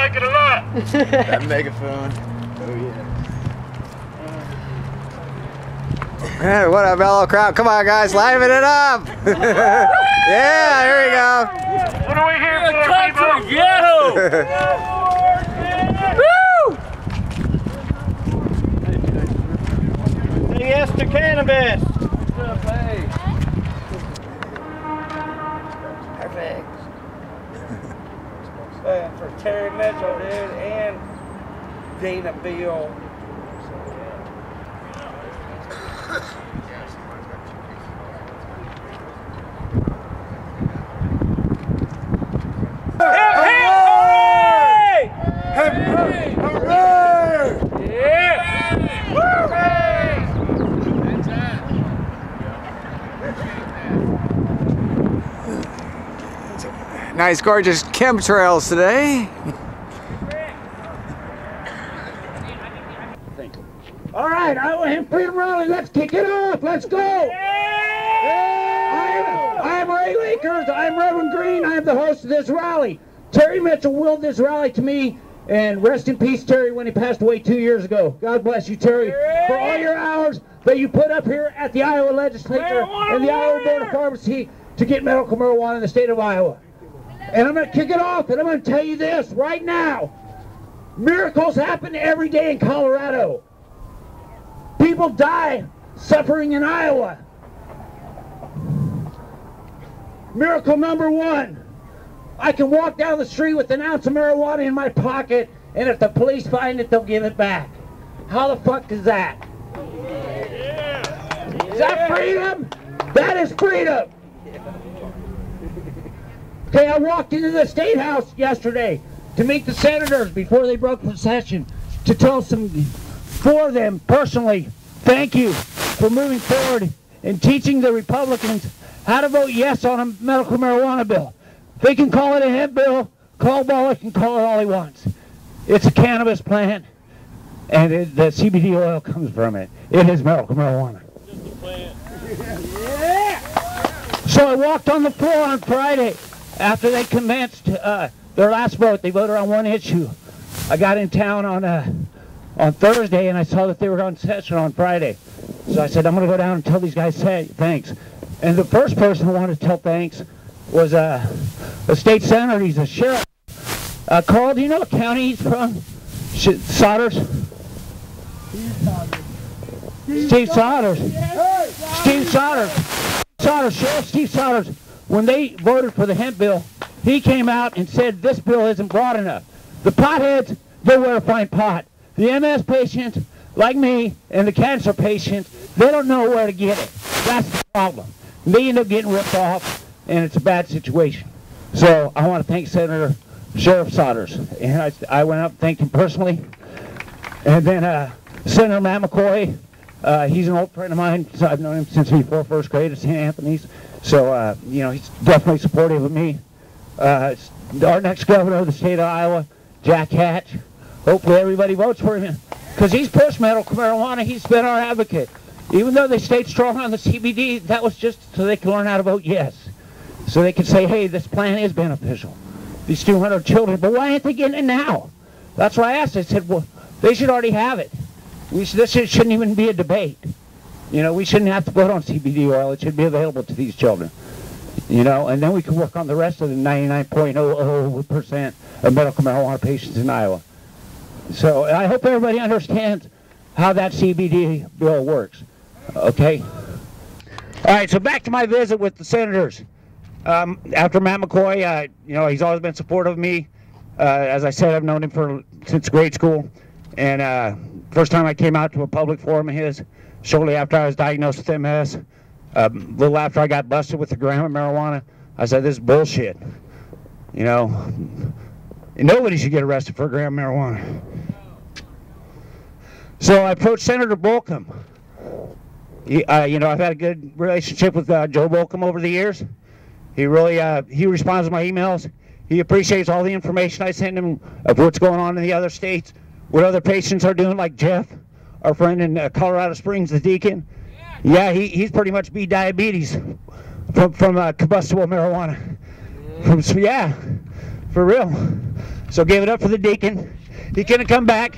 like it a lot. That megaphone. Oh yeah. Hey, what a mellow crowd. Come on, guys, liven it up. Yeah, here we go. What are we here for, people? Ghetto! Say yes to cannabis. Perfect. For Terry Mitchell, dude, and Dana Beal. Nice, gorgeous chemtrails today. All right, Iowa Hemp Freedom Rally, let's kick it off. Let's go. I'm Ray Lakers. I'm Reverend Green. I'm the host of this rally. Terry Mitchell willed this rally to me, and rest in peace, Terry, when he passed away 2 years ago. God bless you, Terry, for all your hours that you put up here at the Iowa Legislature and the Iowa Board of Pharmacy to get medical marijuana in the state of Iowa. And I'm going to kick it off, and I'm going to tell you this right now. Miracles happen every day in Colorado. People die suffering in Iowa. Miracle number one. I can walk down the street with an ounce of marijuana in my pocket, and if the police find it, they'll give it back. How the fuck is that? Is that freedom? That is freedom. Okay, I walked into the State House yesterday to meet the senators before they broke for session to tell for them personally, thank you for moving forward and teaching the Republicans how to vote yes on a medical marijuana bill. They can call it a hemp bill, Caldwell can call it all he wants. It's a cannabis plant, and the CBD oil comes from it. It is medical marijuana. Just a plant. Yeah. So I walked on the floor on Friday after they commenced their last vote. They voted on one issue. I got in town on Thursday, and I saw that they were on session on Friday. So I said, I'm going to go down and tell these guys thanks. And the first person I wanted to tell thanks was a state senator. He's a sheriff. Carl, do you know what county he's from? Sodders? Steve Sodders. Steve Sodders. Sheriff Steve Sodders. When they voted for the hemp bill, he came out and said this bill isn't broad enough. The potheads, they wear a fine pot. The MS patients, like me, and the cancer patients, they don't know where to get it. That's the problem. They end up getting ripped off, and it's a bad situation. So I want to thank Sheriff Sodders. And I went up and thanked him personally. And then Senator Matt McCoy, he's an old friend of mine. So I've known him since before first grade at St. Anthony's. So, you know, he's definitely supportive of me. Our next governor of the state of Iowa, Jack Hatch. Hopefully everybody votes for him, because he's pushed medical marijuana. He's been our advocate. Even though they stayed strong on the CBD, that was just so they could learn how to vote yes. So they could say, hey, this plan is beneficial. These 200 children, but why aren't they getting it now? That's why I asked. I said, well, they should already have it. This shouldn't even be a debate. You know, we shouldn't have to vote on CBD oil. It should be available to these children. You know, and then we can work on the rest of the 99.00% of medical marijuana patients in Iowa. So I hope everybody understands how that CBD bill works. Okay? All right, so back to my visit with the senators. After Matt McCoy, you know, he's always been supportive of me. As I said, I've known him since grade school. And first time I came out to a public forum of his, shortly after I was diagnosed with MS, a little after I got busted with a gram of marijuana, I said, this is bullshit. You know, nobody should get arrested for a gram of marijuana. So I approached Senator Bolcom. You know, I've had a good relationship with Joe Bolcom over the years. He really, he responds to my emails. He appreciates all the information I send him of what's going on in the other states, what other patients are doing, like Jeff, our friend in Colorado Springs, the deacon. Yeah, he's pretty much beat diabetes from combustible marijuana. Yeah, for real. So gave it up for the deacon. He couldn't come back.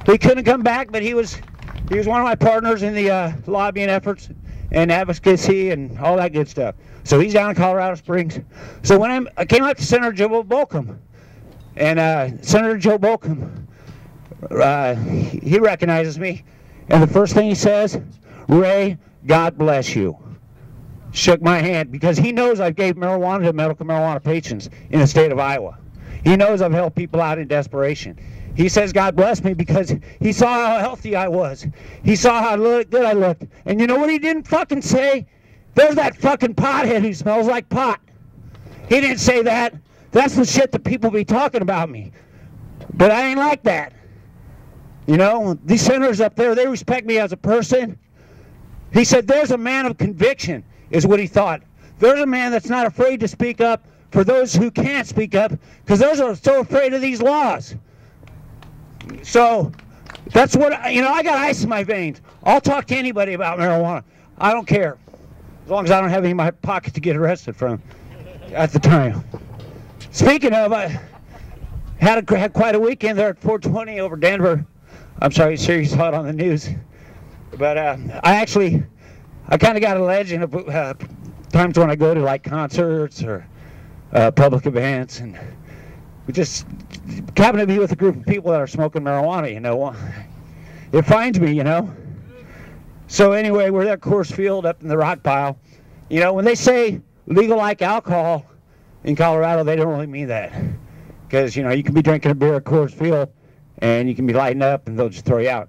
He couldn't come back, but he was one of my partners in the lobbying efforts and advocacy and all that good stuff. So he's down in Colorado Springs. So when I came up to Senator Joe Bolcom, and Senator Joe Bolcom, he recognizes me, and the first thing he says, "Ray, God bless you." Shook my hand because he knows I gave marijuana to medical marijuana patients in the state of Iowa. He knows I've helped people out in desperation. He says God bless me because he saw how healthy I was. He saw how good I looked. And you know what he didn't fucking say? There's that fucking pothead who smells like pot. He didn't say that. That's the shit that people be talking about me. But I ain't like that. You know, these senators up there, they respect me as a person. He said there's a man of conviction, is what he thought. There's a man that's not afraid to speak up for those who can't speak up because those are so afraid of these laws. So that's what, you know, I got ice in my veins. I'll talk to anybody about marijuana. I don't care. As long as I don't have any in my pocket to get arrested from at the time. Speaking of, I had quite a weekend there at 420 over Denver. I'm sorry, sure you saw it on the news. But I kind of got a legend of times when I go to like concerts or public events, and we just happen to be with a group of people that are smoking marijuana, you know. It finds me, you know. So anyway, we're at Coors Field up in the rock pile. You know, when they say legal like alcohol in Colorado, they don't really mean that. Because, you know, you can be drinking a beer at Coors Field and you can be lighting up and they'll just throw you out.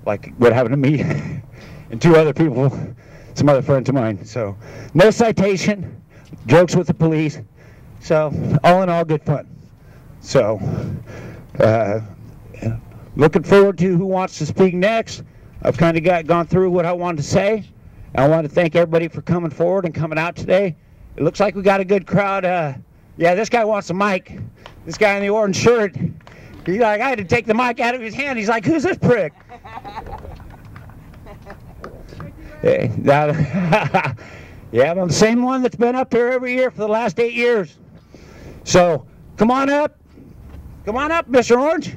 Like what happened to me and two other people, some other friends of mine. So no citation, jokes with the police. So all in all, good fun. So looking forward to who wants to speak next. I've kind of gone through what I wanted to say. I want to thank everybody for coming forward and coming out today. It looks like we got a good crowd. Yeah, this guy wants a mic. This guy in the orange shirt, he's like, I had to take the mic out of his hand. He's like, who's this prick? Hey, yeah, I'm the same one that's been up here every year for the last 8 years. So come on up. Come on up, Mr. Orange.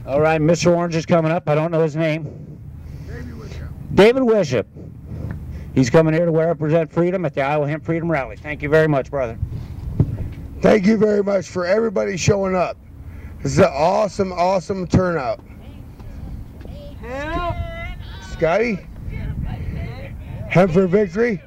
All right, Mr. Orange is coming up. I don't know his name. David Wishop. He's coming here to represent freedom at the Iowa Hemp Freedom Rally. Thank you very much, brother. Thank you very much for everybody showing up. This is an awesome, awesome turnout. Scotty? Hemp for victory?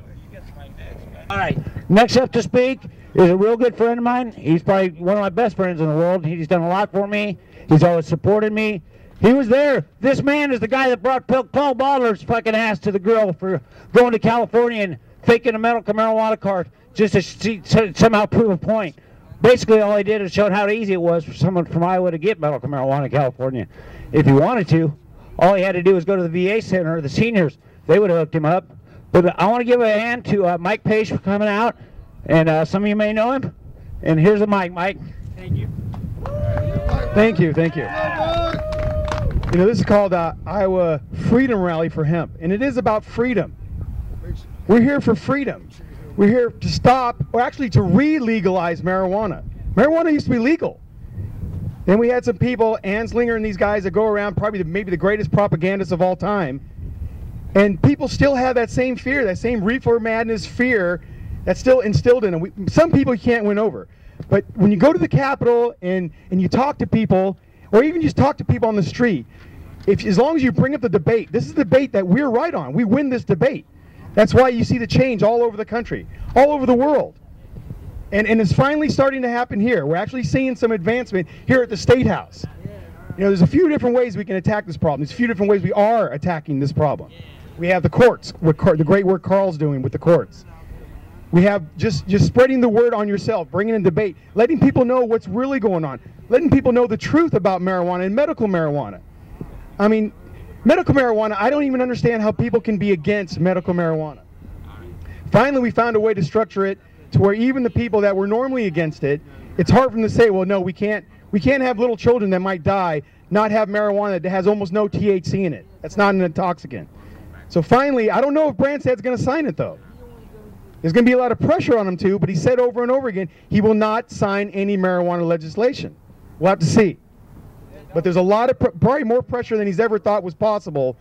All right, next up to speak is a real good friend of mine. He's probably one of my best friends in the world. He's done a lot for me. He's always supported me. He was there. This man is the guy that brought Paul Baller's fucking ass to the grill for going to California and faking a medical marijuana card just to somehow prove a point. Basically, all he did is showed how easy it was for someone from Iowa to get medical marijuana in California. If he wanted to, all he had to do was go to the VA center, the seniors. They would have hooked him up. But I want to give a hand to Mike Page for coming out. And some of you may know him. And here's the mic, Mike. Thank you. Thank you, thank you. You know, this is called Iowa Freedom Rally for Hemp, and it is about freedom. We're here for freedom. We're here to stop, or actually to re-legalize marijuana. Marijuana used to be legal. Then we had some people, Anslinger and these guys that go around, probably maybe the greatest propagandists of all time, and people still have that same fear, that same reefer madness fear that's still instilled in them. Some people you can't win over. But when you go to the Capitol and you talk to people, or even just talk to people on the street, as long as you bring up the debate, this is the debate that we're right on. We win this debate. That's why you see the change all over the country, all over the world. And it's finally starting to happen here. We're actually seeing some advancement here at the State House. You know, there's a few different ways we can attack this problem. There's a few different ways we are attacking this problem. We have the courts, the great work Carl's doing with the courts. We have just spreading the word on yourself, bringing in debate, letting people know what's really going on, letting people know the truth about marijuana and medical marijuana. I mean, medical marijuana, I don't even understand how people can be against medical marijuana. Finally, we found a way to structure it to where even the people that were normally against it, it's hard for them to say, well, no, we can't have little children that might die not have marijuana that has almost no THC in it. That's not an intoxicant. So finally, I don't know if Branstad's going to sign it, though. There's going to be a lot of pressure on him, too, but he said over and over again he will not sign any marijuana legislation. We'll have to see. But there's a lot of, probably more pressure than he's ever thought was possible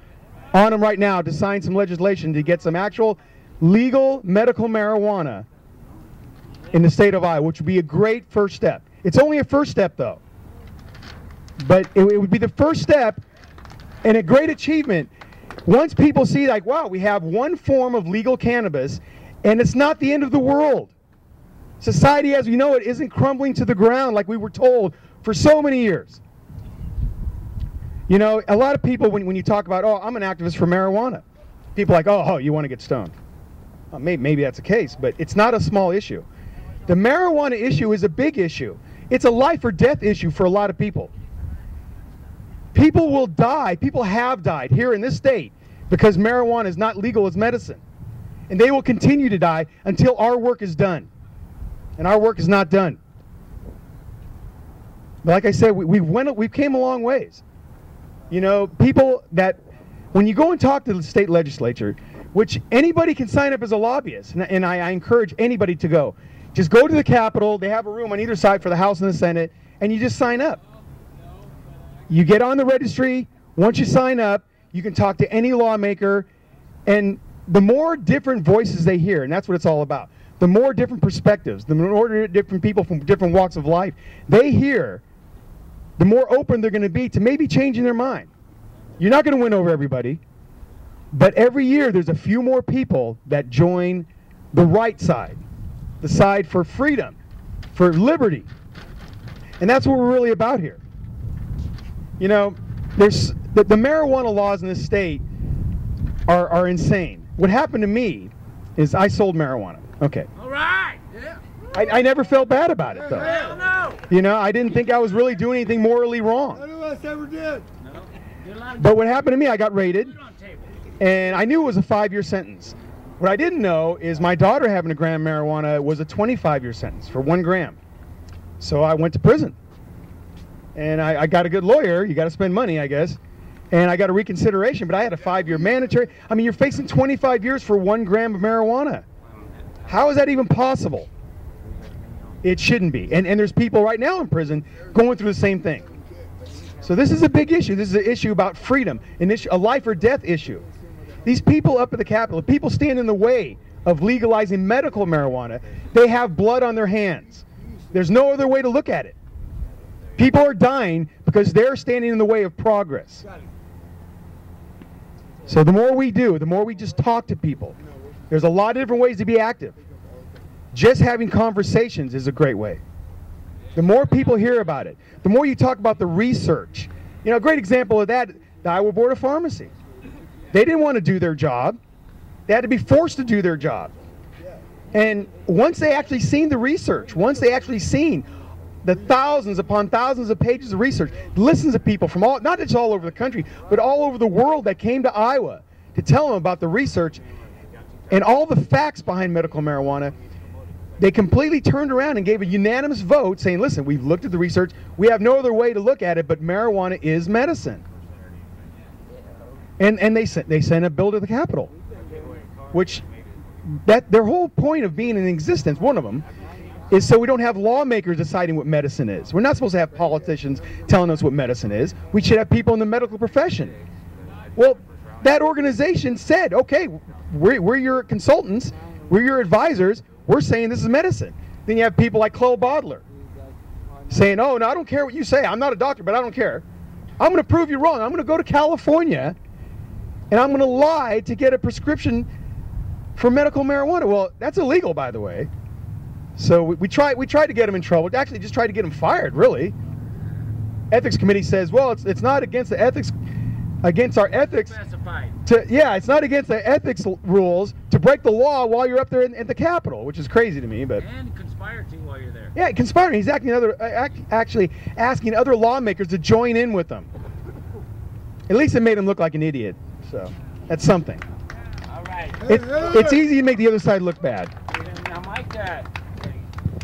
on him right now to sign some legislation to get some actual legal medical marijuana in the state of Iowa, which would be a great first step. It's only a first step, though. But it would be the first step and a great achievement once people see, like, wow, we have one form of legal cannabis, and it's not the end of the world. Society as we know it isn't crumbling to the ground like we were told for so many years. You know, a lot of people, when you talk about, oh, I'm an activist for marijuana, people are like, oh, you want to get stoned. Well, maybe that's the case, but it's not a small issue. The marijuana issue is a big issue. It's a life or death issue for a lot of people. People will die, people have died here in this state because marijuana is not legal as medicine. And they will continue to die until our work is done. And our work is not done. But like I said, we've came a long ways. You know, people that, when you go and talk to the state legislature, which anybody can sign up as a lobbyist, and I encourage anybody to go. Just go to the Capitol, they have a room on either side for the House and the Senate, and you just sign up. You get on the registry, once you sign up, you can talk to any lawmaker, and the more different voices they hear, and that's what it's all about, the more different perspectives, the more different people from different walks of life they hear, the more open they're going to be to maybe changing their mind. You're not going to win over everybody, but every year there's a few more people that join the right side, the side for freedom, for liberty. And that's what we're really about here. You know, there's the marijuana laws in this state are insane. What happened to me is I sold marijuana. Okay. All right. Yeah. I never felt bad about it, though. Hell no. You know, I didn't think I was really doing anything morally wrong. None of us ever did. But what happened to me, I got raided, and I knew it was a 5-year sentence. What I didn't know is my daughter having a gram of marijuana was a 25-year sentence for 1 gram. So I went to prison. And I got a good lawyer. You got to spend money, I guess. And I got a reconsideration, but I had a 5-year mandatory. I mean, you're facing 25 years for 1 gram of marijuana. How is that even possible? It shouldn't be. And there's people right now in prison going through the same thing. So this is a big issue. This is an issue about freedom, a life or death issue. These people up at the Capitol, people stand in the way of legalizing medical marijuana. They have blood on their hands. There's no other way to look at it. People are dying because they're standing in the way of progress. So the more we do, the more we just talk to people. There's a lot of different ways to be active. Just having conversations is a great way. The more people hear about it, the more you talk about the research. You know, a great example of that, the Iowa Board of Pharmacy. They didn't want to do their job. They had to be forced to do their job. And once they actually seen the research, once they actually seen the thousands upon thousands of pages of research, listens to people from all, not just all over the country, but all over the world that came to Iowa to tell them about the research and all the facts behind medical marijuana, they completely turned around and gave a unanimous vote saying, listen, we've looked at the research, we have no other way to look at it, but marijuana is medicine. And they sent a bill to the Capitol, which their whole point of being in existence, one of them, is so we don't have lawmakers deciding what medicine is. We're not supposed to have politicians telling us what medicine is. We should have people in the medical profession. Well, that organization said, okay, we're your consultants, we're your advisors, we're saying this is medicine. Then you have people like Chloe Bodler saying, oh, no, I don't care what you say. I'm not a doctor, but I don't care. I'm going to prove you wrong. I'm going to go to California and I'm going to lie to get a prescription for medical marijuana. Well, that's illegal, by the way. So we tried to get him in trouble. Actually, just tried to get him fired, really. Ethics committee says, well, it's not against the ethics, against our ethics. It's not against the ethics rules to break the law while you're up there at the Capitol, which is crazy to me. But and conspire to while you're there. Yeah, conspiring. He's actually asking other lawmakers to join in with them. At least it made him look like an idiot. So that's something. All right. It's easy to make the other side look bad. Now,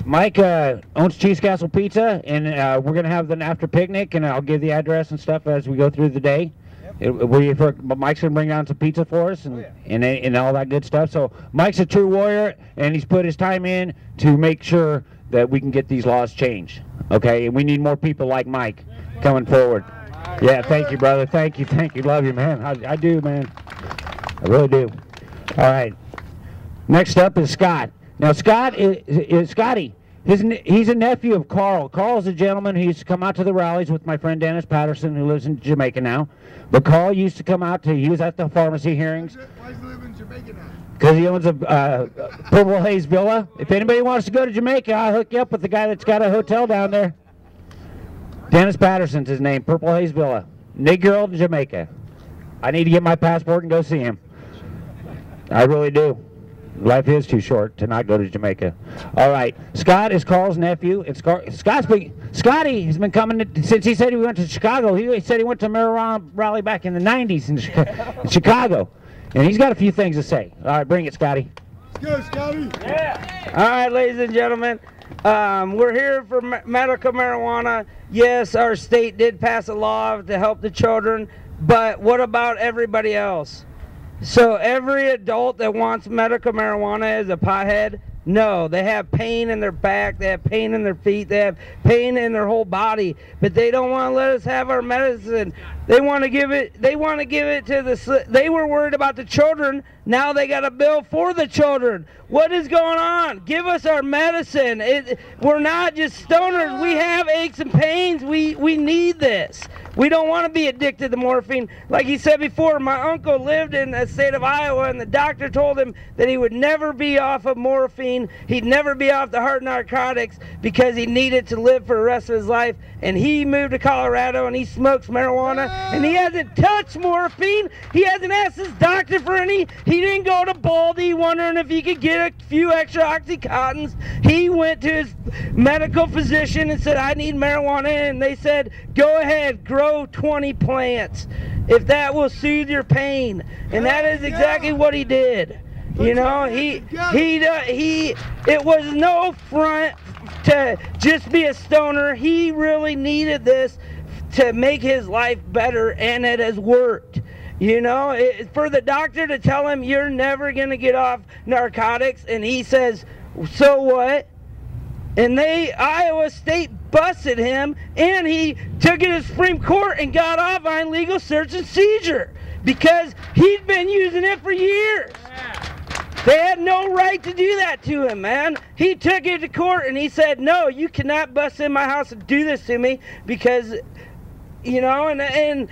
Mike owns Cheese Castle Pizza, and we're going to have an after picnic, and I'll give the address and stuff as we go through the day. Mike's gonna bring down some pizza for us and all that good stuff. So Mike's a true warrior, and he's put his time in to make sure that we can get these laws changed. Okay, and we need more people like Mike coming forward. Yeah, thank you, brother. Thank you. Love you, man. I do, man. I really do. All right. Next up is Scott. Now, Scott is Scotty. He's a nephew of Carl. Carl's a gentleman who used to come out to the rallies with my friend Dennis Patterson, who lives in Jamaica now. But Carl used to come out he was at the pharmacy hearings. Why does he live in Jamaica now? Because he owns a Purple Haze Villa. If anybody wants to go to Jamaica, I'll hook you up with the guy that's got a hotel down there. Dennis Patterson's his name, Purple Haze Villa. Negro, Jamaica. I need to get my passport and go see him. I really do. Life is too short to not go to Jamaica. All right, Scott is Carl's nephew. Scotty has been coming since he said he went to Chicago. He said he went to marijuana rally back in the 90s in Chicago. And he's got a few things to say. All right, bring it, Scotty. Let's go, Scotty. Yeah. All right, ladies and gentlemen. We're here for medical marijuana. Yes, our state did pass a law to help the children, but what about everybody else? So every adult that wants medical marijuana is a pothead? No, they have pain in their back, they have pain in their feet, they have pain in their whole body, but they don't want to let us have our medicine. They want to give it to they were worried about the children, now they got a bill for the children. What is going on? Give us our medicine. We're not just stoners, we have aches and pains, we need this. We don't want to be addicted to morphine. Like he said before, my uncle lived in the state of Iowa, and the doctor told him that he would never be off of morphine. He'd never be off the hard narcotics because he needed to live for the rest of his life. And he moved to Colorado, and he smokes marijuana, and he hasn't touched morphine. He hasn't asked his doctor for any. He didn't go to Baldy wondering if he could get a few extra Oxycontins. He went to his medical physician and said, I need marijuana, and they said, go ahead, grow 20 plants if that will soothe your pain. And that is exactly what he did. You know, it was no front to just be a stoner. He really needed this to make his life better, and it has worked. You know, for the doctor to tell him you're never going to get off narcotics, and he says, so what? And Iowa State busted him, and he took it to the Supreme Court and got off on legal search and seizure because he'd been using it for years. They had no right to do that to him, man. He took it to court and he said, no, you cannot bust in my house and do this to me because, you know, and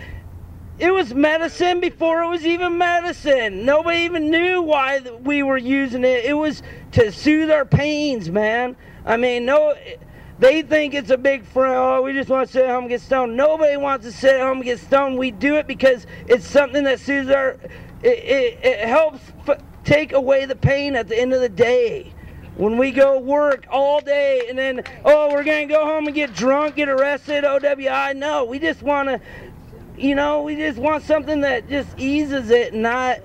it was medicine before it was even medicine. Nobody even knew why we were using it. It was to soothe our pains, man. I mean, no, they think it's a big front. Oh, we just want to sit home and get stoned. Nobody wants to sit home and get stoned. We do it because it's something that soothes it helps take away the pain at the end of the day. When we go work all day and then, oh, we're going to go home and get drunk, get arrested, OWI. No, we just want to, you know, we just want something that just eases it, not,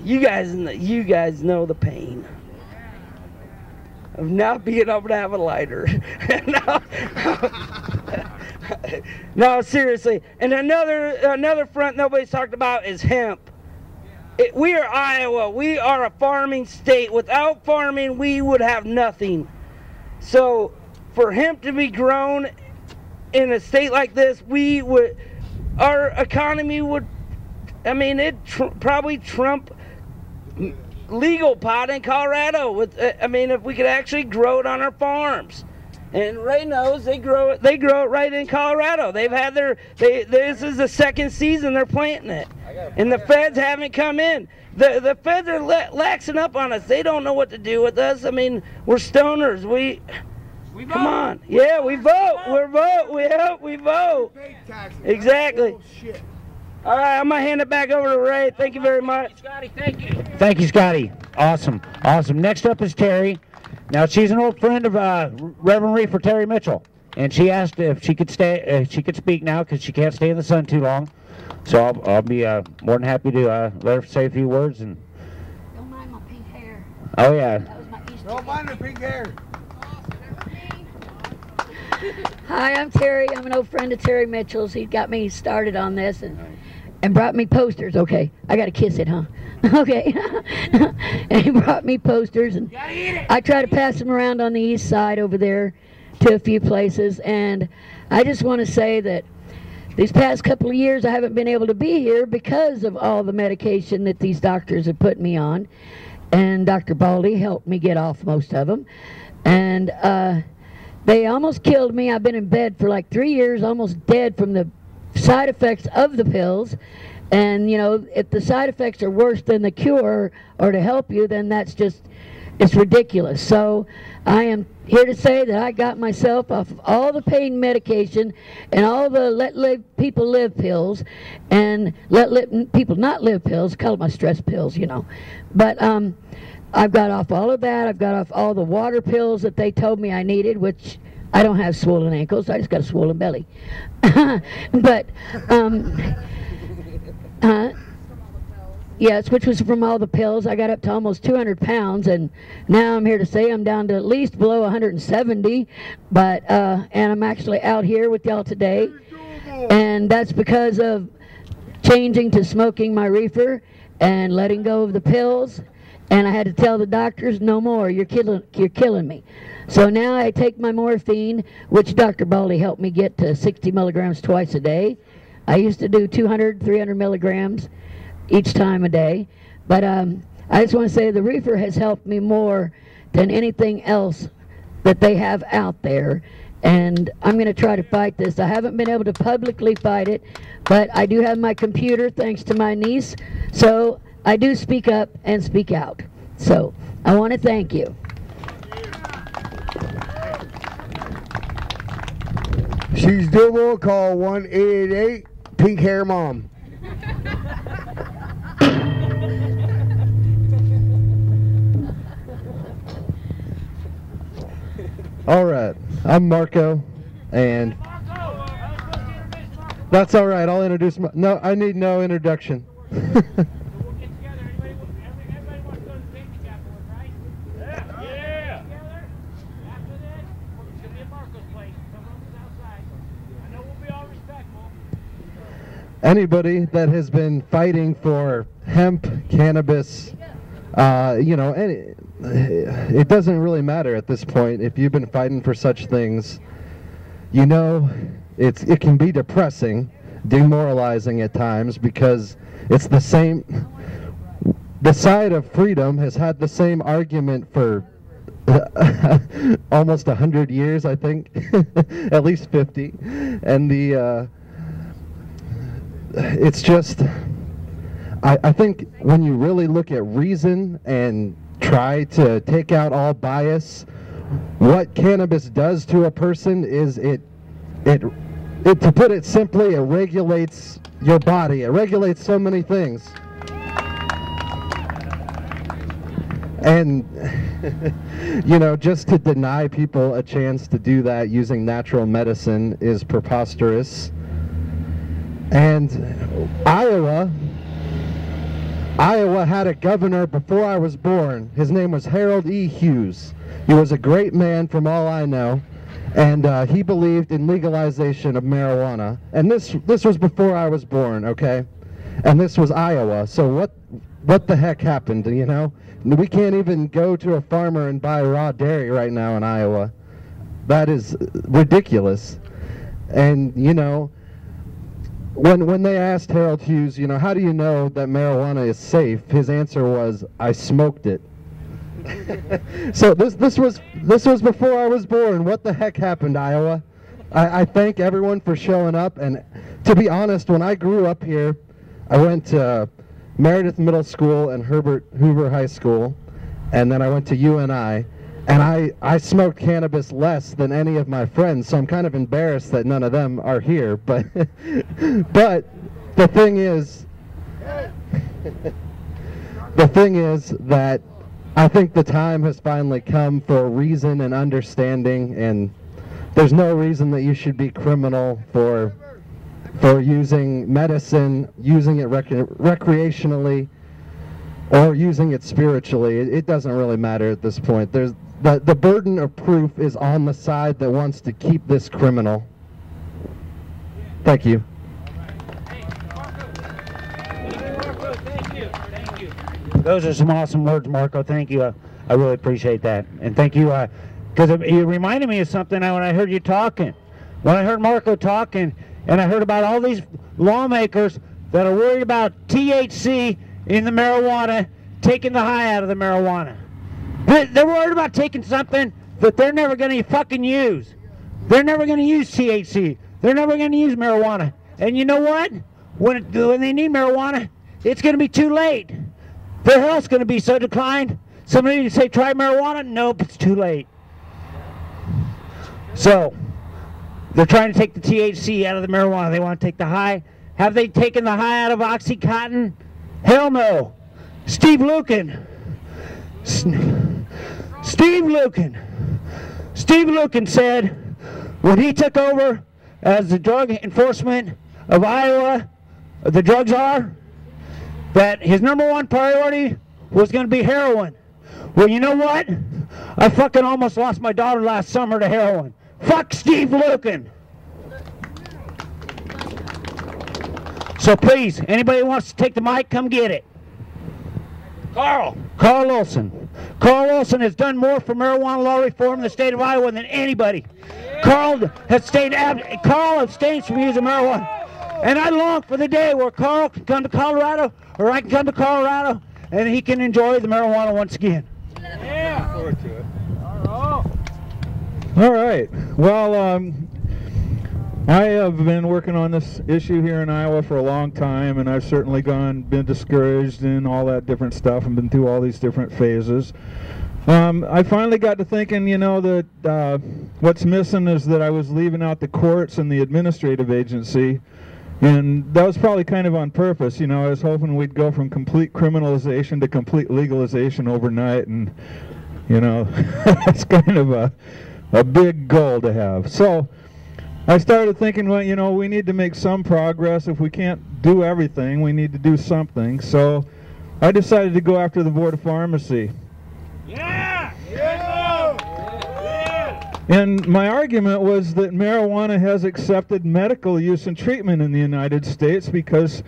you guys know the pain of not being able to have a lighter. No, seriously. And another front nobody's talked about is hemp. We are Iowa. We are a farming state. Without farming, we would have nothing. So for hemp to be grown in a state like this, our economy would, I mean, it'd probably trump legal pot in Colorado. I mean, if we could actually grow it on our farms. And Ray knows they grow it right in Colorado. They've had this is the second season they're planting it. And the feds haven't come in. The feds are laxing up on us. They don't know what to do with us. I mean, we're stoners. We come on. Yeah, we vote. We vote. Exactly. All right, I'm going to hand it back over to Ray. Thank you very much. Scotty, thank you. Thank you, Scotty. Awesome. Next up is Terry. Now, she's an old friend of Reverend Reefer Terry Mitchell, and she asked if she could speak now because she can't stay in the sun too long. So I'll be more than happy to let her say a few words. And don't mind my pink hair. Oh yeah. That was my Easter. Don't mind the pink hair. Hi, I'm Terry. I'm an old friend of Terry Mitchell's. He got me started on this and brought me posters. Okay, I got to kiss it, huh? Okay. And he brought me posters, and I try to pass them around on the east side over there to a few places. And I just want to say that these past couple of years I haven't been able to be here because of all the medication that these doctors have put me on. And Dr. Baldy helped me get off most of them. And they almost killed me. I've been in bed for like 3 years, almost dead from the side effects of the pills. And, you know, if the side effects are worse than the cure or to help you, then that's just, it's ridiculous. So I am here to say that I got myself off of all the pain medication and all the let people live pills and let people not live pills, call them my stress pills, you know. But I've got off all of that. I've got off all the water pills that they told me I needed, which I don't have swollen ankles. I just got a swollen belly. But, yes, which was from all the pills. I got up to almost 200 pounds, and now I'm here to say I'm down to at least below 170. But, and I'm actually out here with y'all today. And that's because of changing to smoking my reefer and letting go of the pills. And I had to tell the doctors, no more, you're killing me. So now I take my morphine, which Dr. Baldy helped me get to 60 milligrams twice a day. I used to do 200, 300 milligrams each time a day. But I just want to say the reefer has helped me more than anything else that they have out there. And I'm going to try to fight this. I haven't been able to publicly fight it, but I do have my computer thanks to my niece. So I do speak up and speak out. So I want to thank you. She's doable. Call 1-888 Pink Hair Mom. All right, I'm Marco, and that's all right. I'll introduce my. No, I need no introduction. Anybody that has been fighting for hemp, cannabis, you know, it doesn't really matter at this point. If you've been fighting for such things, you know, it can be depressing, demoralizing at times, because it's the same. The side of freedom has had the same argument for almost 100 years, I think, at least 50, and it's just, I think when you really look at reason and try to take out all bias, what cannabis does to a person is it to put it simply, it regulates your body. It regulates so many things. And, you know, just to deny people a chance to do that using natural medicine is preposterous. And Iowa had a governor before I was born. His name was Harold E. Hughes. He was a great man from all I know, and he believed in legalization of marijuana. And this was before I was born, okay? And this was Iowa. So what the heck happened, you know? We can't even go to a farmer and buy raw dairy right now in Iowa. That is ridiculous. And, you know, when they asked Harold Hughes, you know, how do you know that marijuana is safe? His answer was, I smoked it. So this was before I was born. What the heck happened, Iowa? I thank everyone for showing up. And to be honest, when I grew up here, I went to Meredith Middle School and Herbert Hoover High School, and then I went to UNI. And I smoked cannabis less than any of my friends, so I'm kind of embarrassed that none of them are here. But the thing is that I think the time has finally come for reason and understanding, and there's no reason that you should be criminal for using medicine, using it recreationally, or using it spiritually. It doesn't really matter at this point. the burden of proof is on the side that wants to keep this criminal. Thank you. Those are some awesome words, Marco. Thank you. I really appreciate that. And thank you, because you reminded me of something when I heard you talking. When I heard Marco talking, and I heard about all these lawmakers that are worried about THC in the marijuana, taking the high out of the marijuana. They're worried about taking something that they're never going to fucking use. They're never going to use THC. They're never going to use marijuana. And you know what? When they need marijuana, it's going to be too late. Their health's going to be so declined. Somebody to say, try marijuana? Nope, it's too late. So, they're trying to take the THC out of the marijuana. They want to take the high. Have they taken the high out of OxyContin? Hell no. Steve Lucan. Steve Lucan said when he took over as the drug enforcement of Iowa, the drug czar, that his #1 priority was going to be heroin. Well, you know what? I fucking almost lost my daughter last summer to heroin. Fuck Steve Lucan. So please, anybody who wants to take the mic, come get it. Carl Olson. Carl Olson has done more for marijuana law reform in the state of Iowa than anybody. Carl abstains from using marijuana. And I long for the day where Carl can come to Colorado, or I can come to Colorado, and he can enjoy the marijuana once again. Yeah. Look forward to it. All right. Well, I have been working on this issue here in Iowa for a long time, and I've certainly been discouraged and all that different stuff, and been through all these different phases. I finally got to thinking, you know, that what's missing is that I was leaving out the courts and the administrative agency, and that was probably kind of on purpose. You know, I was hoping we'd go from complete criminalization to complete legalization overnight, and, you know, that's kind of a big goal to have. So I started thinking, well, you know, we need to make some progress. If we can't do everything, we need to do something. So I decided to go after the Board of Pharmacy. Yeah! Yeah! Yeah! And my argument was that marijuana has accepted medical use and treatment in the United States because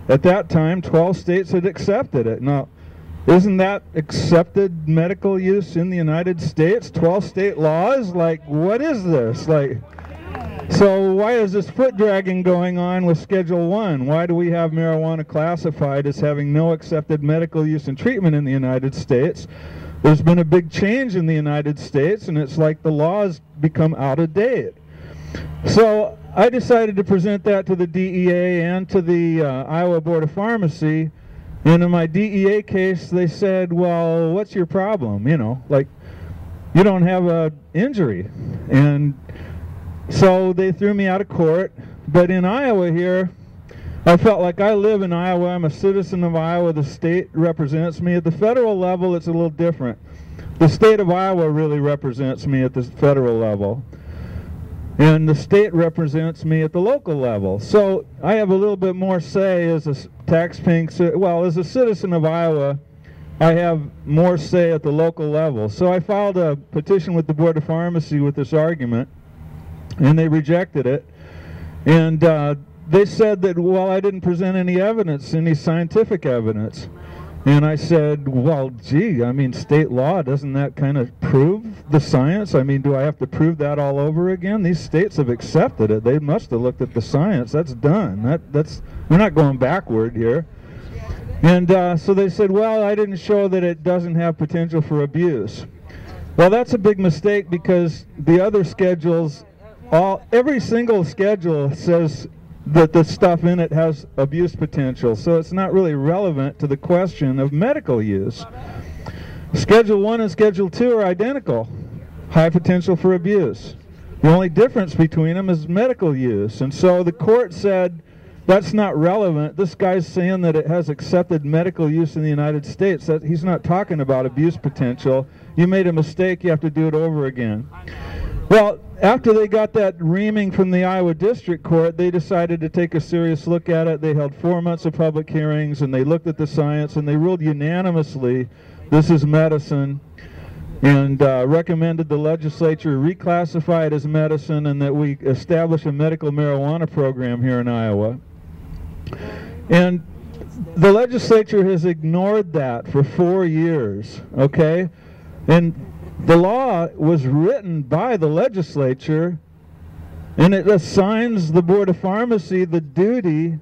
at that time 12 states had accepted it. Now, isn't that accepted medical use in the United States? 12 state laws? Like, what is this? Like, so why is this foot dragging going on with Schedule 1? Why do we have marijuana classified as having no accepted medical use and treatment in the United States? There's been a big change in the United States, and it's like the laws become out of date. So I decided to present that to the DEA and to the Iowa Board of Pharmacy. And in my DEA case, they said, well, what's your problem? You know, like, you don't have an injury. And so they threw me out of court. But in Iowa here, I felt like I live in Iowa. I'm a citizen of Iowa. The state represents me. At the federal level, it's a little different. The state of Iowa really represents me at the federal level. And the state represents me at the local level. So I have a little bit more say as a taxpaying, well, as a citizen of Iowa, I have more say at the local level. So I filed a petition with the Board of Pharmacy with this argument, and they rejected it. And they said that, well, I didn't present any evidence, any scientific evidence. And I said, well, gee, I mean, state law, doesn't that kind of prove the science? I mean, do I have to prove that all over again? These states have accepted it. They must have looked at the science. That's done. We're not going backward here. And so they said, well, I didn't show that it doesn't have potential for abuse. Well, that's a big mistake because the other schedules, every single schedule says that the stuff in it has abuse potential, so it's not really relevant to the question of medical use. Schedule 1 and Schedule 2 are identical, high potential for abuse. The only difference between them is medical use, and so the court said that's not relevant. This guy's saying that it has accepted medical use in the United States. He's not talking about abuse potential. You made a mistake, you have to do it over again. Well, after they got that reaming from the Iowa District Court, they decided to take a serious look at it. They held 4 months of public hearings, and they looked at the science, and they ruled unanimously this is medicine. and recommended the legislature reclassify it as medicine and that we establish a medical marijuana program here in Iowa. And the legislature has ignored that for 4 years, okay? And the law was written by the legislature, and it assigns the Board of Pharmacy the duty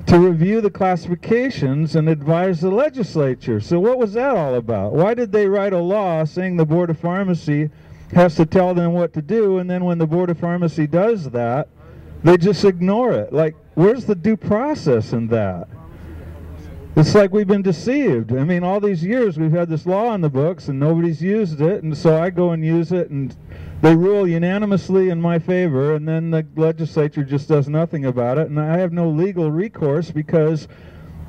to review the classifications and advise the legislature. So what was that all about? Why did they write a law saying the Board of Pharmacy has to tell them what to do, and then when the Board of Pharmacy does that, they just ignore it? Like, where's the due process in that? It's like we've been deceived. I mean, all these years we've had this law in the books and nobody's used it, and so I go and use it, and they rule unanimously in my favor, and then the legislature just does nothing about it, and I have no legal recourse because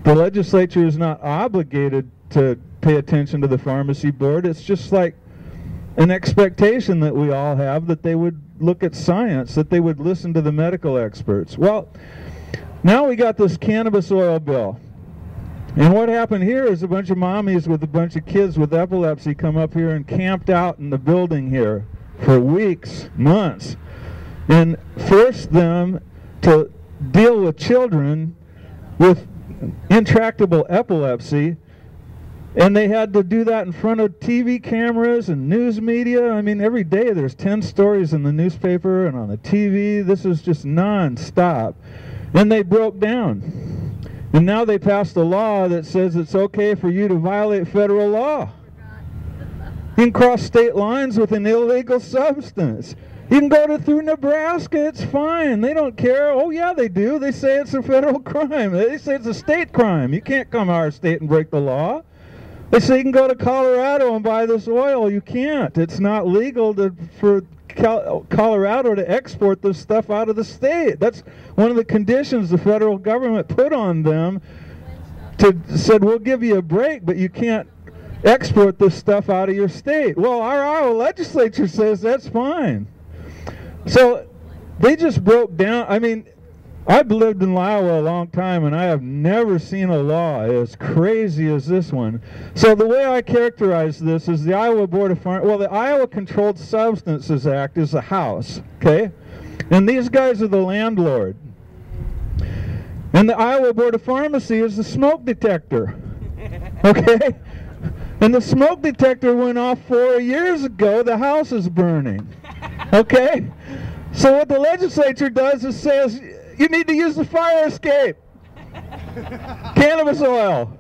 the legislature is not obligated to pay attention to the pharmacy board. It's just like an expectation that we all have that they would look at science, that they would listen to the medical experts. Well, now we got this cannabis oil bill. And what happened here is a bunch of mommies with a bunch of kids with epilepsy come up here and camped out in the building here for weeks, months, and forced them to deal with children with intractable epilepsy. And they had to do that in front of TV cameras and news media. I mean, every day there's 10 stories in the newspaper and on the TV. This is just non-stop. And they broke down. And now they passed a law that says it's okay for you to violate federal law. You can cross state lines with an illegal substance. You can go through Nebraska, it's fine. They don't care. Oh yeah, they do. They say it's a federal crime. They say it's a state crime. You can't come to our state and break the law. They say you can go to Colorado and buy this oil. You can't. It's not legal for Colorado to export this stuff out of the state. That's one of the conditions the federal government put on them. Said, we'll give you a break, but you can't export this stuff out of your state. Well, our Iowa legislature says that's fine. So they just broke down. I mean, I've lived in Iowa a long time, and I have never seen a law as crazy as this one. So the way I characterize this is the Iowa Board of Pharmacy, well, the Iowa Controlled Substances Act is the House, okay? And these guys are the landlord. And the Iowa Board of Pharmacy is the smoke detector, okay? And the smoke detector went off 4 years ago. The house is burning, okay? So what the legislature does is says, you need to use the fire escape. Cannabis oil.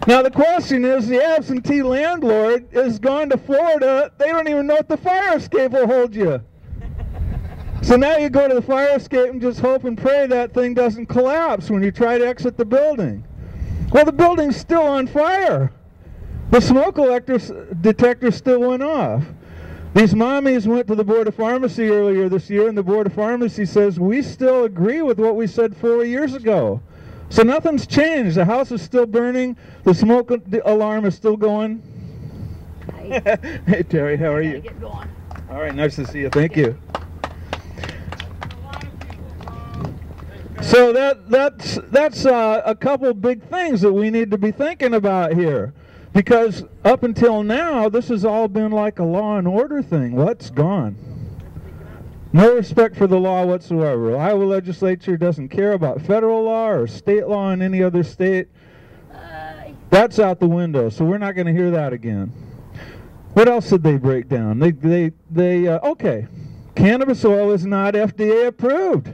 Now the question is, the absentee landlord is gone to Florida. They don't even know if the fire escape will hold you. So now you go to the fire escape and just hope and pray that thing doesn't collapse when you try to exit the building. Well, the building's still on fire. The smoke detector still went off. These mommies went to the Board of Pharmacy earlier this year, and the Board of Pharmacy says, we still agree with what we said 4 years ago. So nothing's changed. The house is still burning. The smoke alarm is still going. Hey, Terry, how are you? Get going. All right, nice to see you. Thank you. So that's a couple big things that we need to be thinking about here. Because up until now, this has all been like a law and order thing. What's gone? No respect for the law whatsoever. The Iowa legislature doesn't care about federal law or state law in any other state. That's out the window, so we're not going to hear that again. What else did they break down? Okay, cannabis oil is not FDA approved.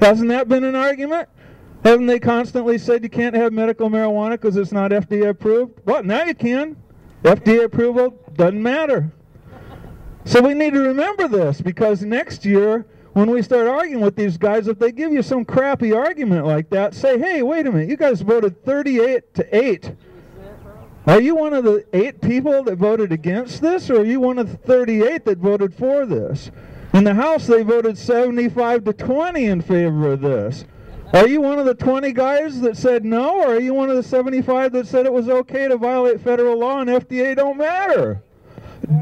Hasn't that been an argument? Haven't they constantly said you can't have medical marijuana because it's not FDA approved? Well, now you can. FDA approval doesn't matter. So we need to remember this, because next year, when we start arguing with these guys, if they give you some crappy argument like that, say, hey, wait a minute, you guys voted 38-8. Are you one of the 8 people that voted against this, or are you one of the 38 that voted for this? In the House, they voted 75-20 in favor of this. Are you one of the 20 guys that said no, or are you one of the 75 that said it was okay to violate federal law and FDA don't matter?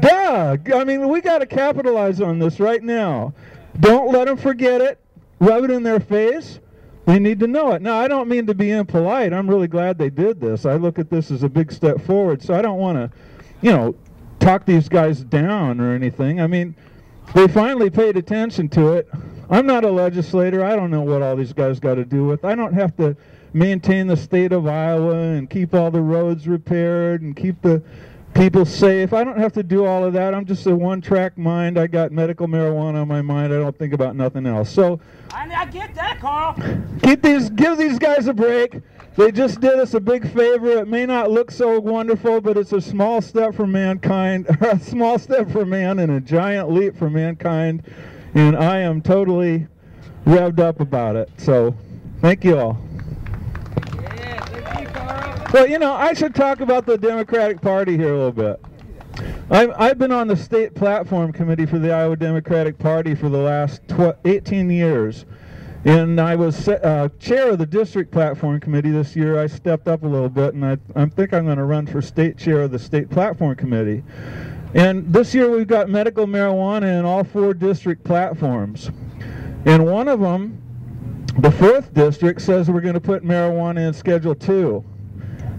Duh! I mean, we got to capitalize on this right now. Don't let them forget it. Rub it in their face. They need to know it. Now, I don't mean to be impolite. I'm really glad they did this. I look at this as a big step forward, so I don't want to, talk these guys down or anything. I mean, they finally paid attention to it. I'm not a legislator. I don't know what all these guys got to do with. I don't have to maintain the state of Iowa and keep all the roads repaired and keep the people safe. I don't have to do all of that. I'm just a one-track mind. I got medical marijuana on my mind. I don't think about nothing else. So I get that, Carl. give these guys a break. They just did us a big favor. It may not look so wonderful, but it's a small step for mankind, a small step for man and a giant leap for mankind. And I am totally revved up about it. So thank you all. Well, you know, I should talk about the Democratic Party here a little bit. I've been on the state platform committee for the Iowa Democratic Party for the last 18 years. And I was chair of the district platform committee this year. I stepped up a little bit, and I think I'm going to run for state chair of the state platform committee. And this year we've got medical marijuana in all 4 district platforms. And one of them, the 4th district, says we're going to put marijuana in Schedule 2.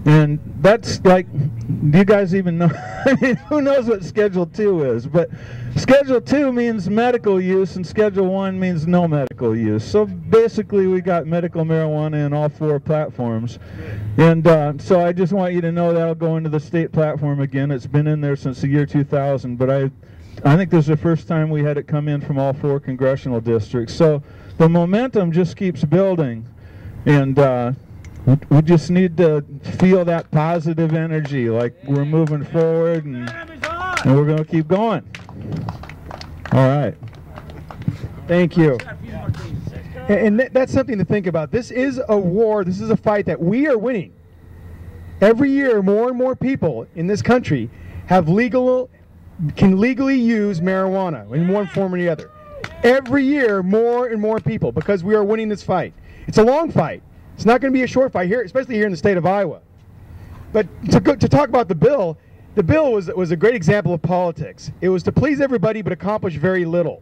And that's like, do you guys even know? I mean, who knows what Schedule 2 is? But Schedule 2 means medical use, and Schedule 1 means no medical use. So basically, we got medical marijuana in all 4 platforms. And so I just want you to know that'll go into the state platform again. It's been in there since the year 2000, but I think this is the first time we had it come in from all 4 congressional districts. So the momentum just keeps building. And we just need to feel that positive energy, like we're moving forward, and we're going to keep going. All right. Thank you. And that's something to think about. This is a war. This is a fight that we are winning. Every year, more and more people in this country can legally use marijuana in one form or the other. Every year, more and more people, because we are winning this fight. It's a long fight. It's not going to be a short fight here, especially here in the state of Iowa. But to talk about the bill was a great example of politics. It was to please everybody but accomplish very little.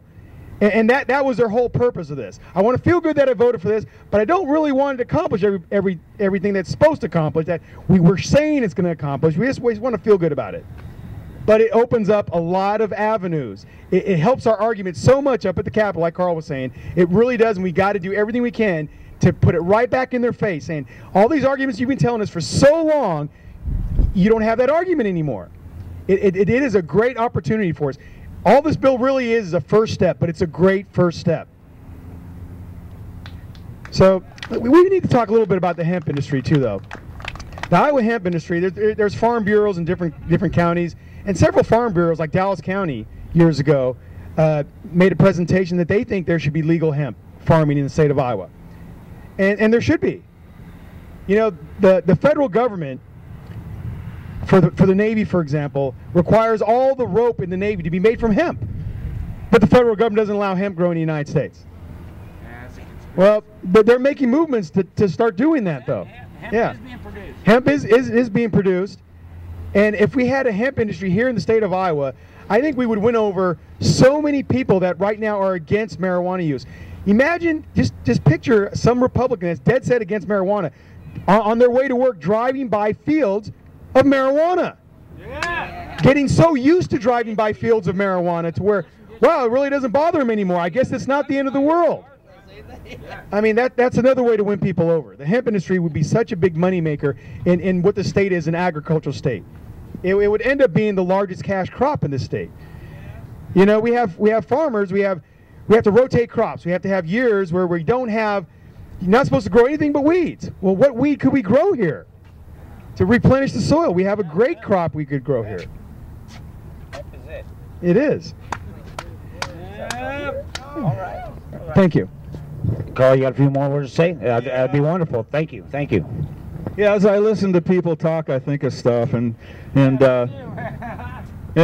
And that was their whole purpose of this. I want to feel good that I voted for this, but I don't really want it to accomplish everything that's supposed to accomplish, that we were saying it's going to accomplish. We just want to feel good about it. But it opens up a lot of avenues. It helps our argument so much up at the Capitol, like Carl was saying. It really does, and we got to do everything we can to put it right back in their face, saying, all these arguments you've been telling us for so long, you don't have that argument anymore. It is a great opportunity for us. All this bill really is a first step, but it's a great first step. So we need to talk a little bit about the hemp industry too, though. The Iowa hemp industry, there's farm bureaus in different counties, and several farm bureaus, like Dallas County years ago, made a presentation that they think there should be legal hemp farming in the state of Iowa. And there should be. You know, the federal government, for the Navy, for example, requires all the rope in the Navy to be made from hemp. But the federal government doesn't allow hemp growing in the United States. Well, they're making movements to start doing that, though. Hemp is being produced. Hemp is being produced. And if we had a hemp industry here in the state of Iowa, I think we would win over so many people that right now are against marijuana use. Imagine, just picture some Republican that's dead set against marijuana on their way to work, driving by fields of marijuana. Yeah. Getting so used to driving by fields of marijuana to where, wow, it really doesn't bother them anymore. I guess it's not the end of the world. I mean, that's another way to win people over. The hemp industry would be such a big moneymaker in what the state is, an agricultural state. It would end up being the largest cash crop in this state. You know, we have farmers, we have to rotate crops. We have to have years where we don't have, you're not supposed to grow anything but weeds. Well, what weed could we grow here to replenish the soil? We have a great crop we could grow here. It is. All right. Thank you. Carl, you got a few more words to say? That'd be wonderful. Thank you. Thank you. Yeah, as I listen to people talk, I think of stuff, and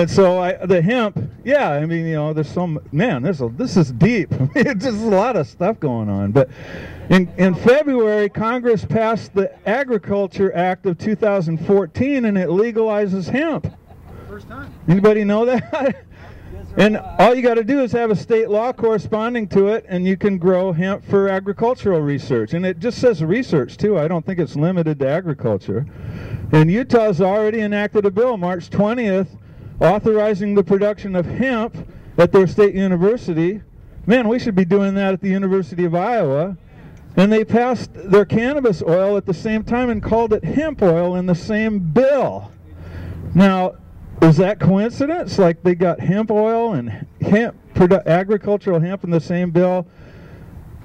so the hemp, yeah, I mean, you know, there's some, man, this is deep. It's just a lot of stuff going on. But in February, Congress passed the Agriculture Act of 2014, and it legalizes hemp. First time. Anybody know that? And all you got to do is have a state law corresponding to it, and you can grow hemp for agricultural research. And it just says research, too. I don't think it's limited to agriculture. And Utah's already enacted a bill, March 20th, authorizing the production of hemp at their state university. Man, we should be doing that at the University of Iowa. And they passed their cannabis oil at the same time and called it hemp oil in the same bill. Now, is that coincidence? Like they got hemp oil and agricultural hemp in the same bill?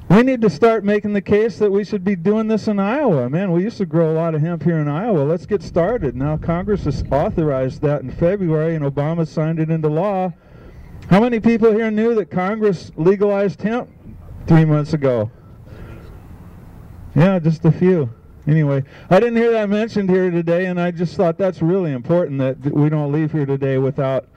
We need to start making the case that we should be doing this in Iowa. Man, we used to grow a lot of hemp here in Iowa. Let's get started. Now Congress has authorized that in February and Obama signed it into law. How many people here knew that Congress legalized hemp 3 months ago? Yeah, just a few. Anyway, I didn't hear that mentioned here today, and I just thought that's really important that we don't leave here today without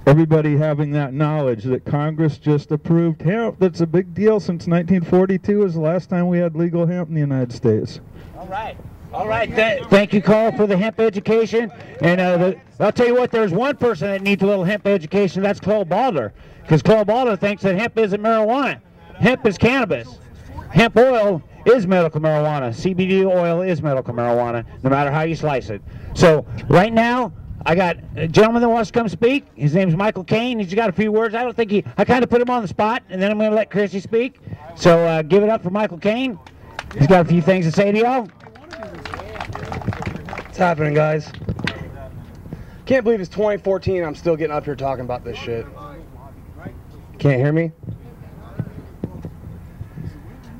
everybody having that knowledge that Congress just approved hemp. That's a big deal. Since 1942 is the last time we had legal hemp in the United States. All right. All right. Thank you, Carl, for the hemp education. And I'll tell you what, there's one person that needs a little hemp education. That's Chloe Balder. Because Chloe Balder thinks that hemp isn't marijuana. Hemp is cannabis. Hemp oil is medical marijuana. CBD oil is medical marijuana, no matter how you slice it. So right now, I got a gentleman that wants to come speak. His name's Michael Kane. He's got a few words. I kind of put him on the spot, and then I'm going to let Chrissy speak. So give it up for Michael Kane. He's got a few things to say to y'all. What's happening, guys? Can't believe it's 2014 I'm still getting up here talking about this shit. Can't hear me?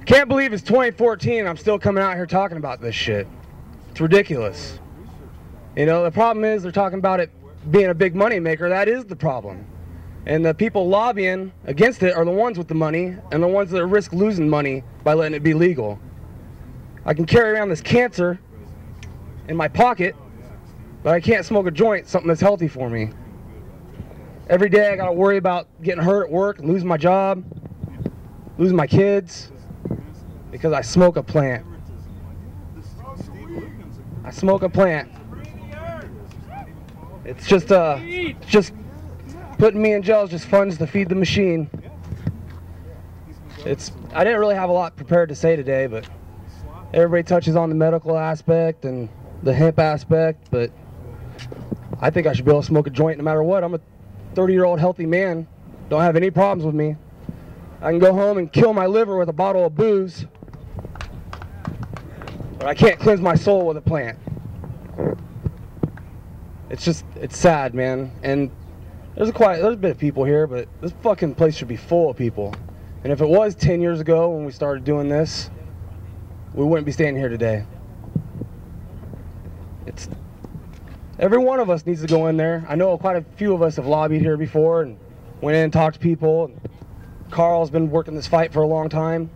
Can't believe it's 2014 I'm still coming out here talking about this shit. It's ridiculous. You know, the problem is they're talking about it being a big money maker. That is the problem. And the people lobbying against it are the ones with the money and the ones that risk losing money by letting it be legal. I can carry around this cancer in my pocket, but I can't smoke a joint, something that's healthy for me. Every day I gotta worry about getting hurt at work, losing my job, losing my kids, because I smoke a plant. I smoke a plant. It's just putting me in jail is just funds to feed the machine. I didn't really have a lot prepared to say today, but everybody touches on the medical aspect and the hemp aspect, but I think I should be able to smoke a joint no matter what. I'm a 30-year-old healthy man. Don't have any problems with me. I can go home and kill my liver with a bottle of booze, but I can't cleanse my soul with a plant. It's sad, man. And there's a bit of people here, but this fucking place should be full of people. And if it was 10 years ago when we started doing this, we wouldn't be standing here today. Every one of us needs to go in there. I know quite a few of us have lobbied here before and went in and talked to people. Carl's been working this fight for a long time.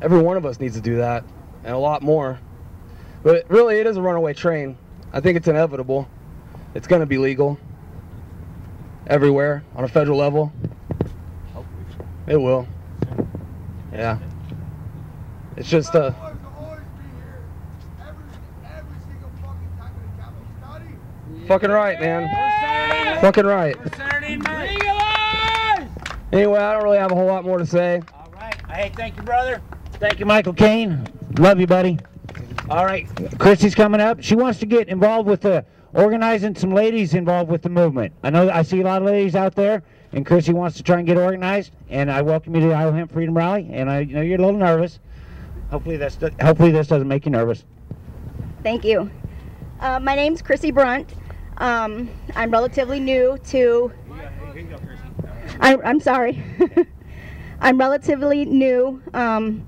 Every one of us needs to do that, and a lot more. But really, it is a runaway train. I think it's inevitable. It's going to be legal everywhere on a federal level. It will. Yeah. It's just fucking right, man. Fucking right. Anyway, I don't really have a whole lot more to say. All right. Hey, thank you, brother. Thank you, Michael Kane. Love you, buddy. All right. Christy's coming up. She wants to get involved with organizing some ladies involved with the movement. I see a lot of ladies out there, and Christy wants to try and get organized. And I welcome you to the Iowa Hemp Freedom Rally. And I know you're a little nervous. Hopefully this doesn't make you nervous. Thank you. My name's Chrissy Brunt. I'm relatively new to. I'm sorry. I'm relatively new. I'm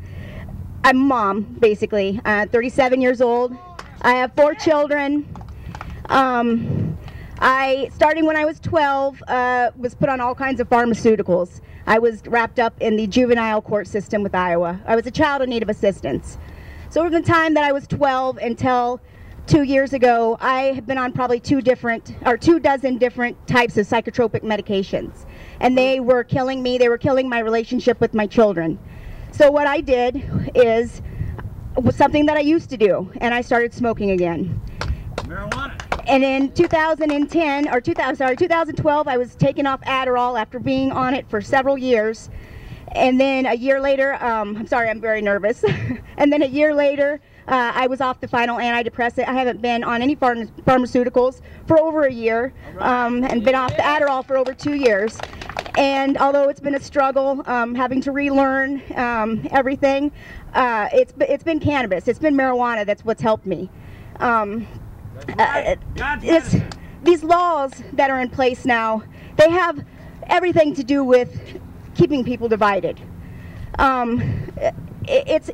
a mom, basically. 37 years old. I have 4 children. I, starting when I was 12, was put on all kinds of pharmaceuticals. I was wrapped up in the juvenile court system with Iowa. I was a child in need of assistance. So from the time that I was 12 until 2 years ago, I have been on probably 2 dozen different types of psychotropic medications. And they were killing me. They were killing my relationship with my children. So what I did was something that I used to do, and I started smoking again. Marijuana. And in 2012, I was taking off Adderall after being on it for several years. And then a year later, I'm sorry, I'm very nervous. And then a year later, I was off the final antidepressant. I haven't been on any pharmaceuticals for over a year, and been off the Adderall for over 2 years. And although it's been a struggle, having to relearn everything, it's been cannabis. It's been marijuana that's what's helped me. These laws that are in place now, they have everything to do with keeping people divided. It's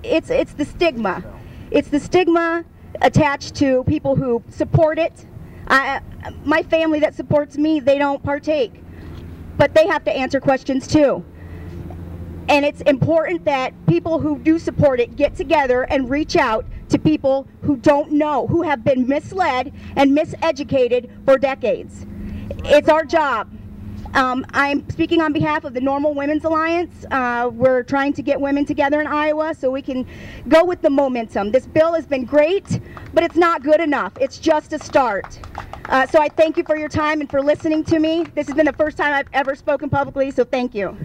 the stigma. It's the stigma attached to people who support it. My family that supports me, they don't partake, but they have to answer questions too. And it's important that people who do support it get together and reach out to people who don't know, who have been misled and miseducated for decades. It's our job. I'm speaking on behalf of the Normal Women's Alliance. We're trying to get women together in Iowa so we can go with the momentum. This bill has been great, but it's not good enough. It's just a start. So I thank you for your time and for listening to me. This has been the first time I've ever spoken publicly, so thank you.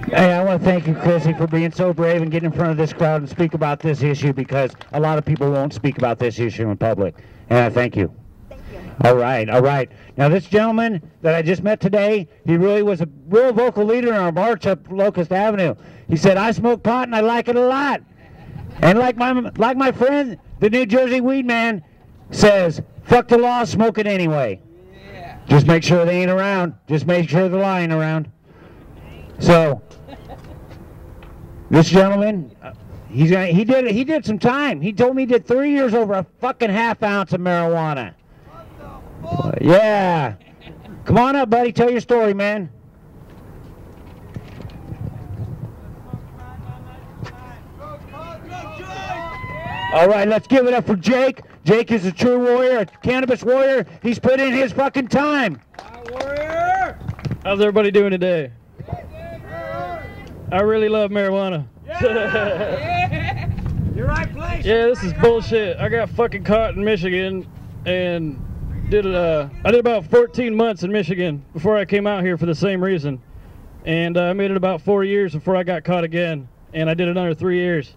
Hey, I want to thank you, Chrissy, for being so brave and getting in front of this crowd and speak about this issue, because a lot of people won't speak about this issue in public. And I thank you. Thank you. All right, all right. Now, this gentleman that I just met today, he really was a real vocal leader in our march up Locust Avenue. He said, I smoke pot and I like it a lot. And like my friend, the New Jersey weed man, says, fuck the law, smoke it anyway. Yeah. Just make sure they ain't around. Just make sure the law ain't around. So, this gentleman, he did some time. He told me he did 3 years over a fucking half ounce of marijuana. Yeah. Come on up, buddy. Tell your story, man. All right, let's give it up for Jake. Jake is a true warrior, a cannabis warrior. He's put in his fucking time. Warrior! How's everybody doing today? I really love marijuana. Yeah. You're right place. Yeah, this is bullshit. I got fucking caught in Michigan and I did about 14 months in Michigan before I came out here for the same reason. And I made it about 4 years before I got caught again. And I did another 3 years.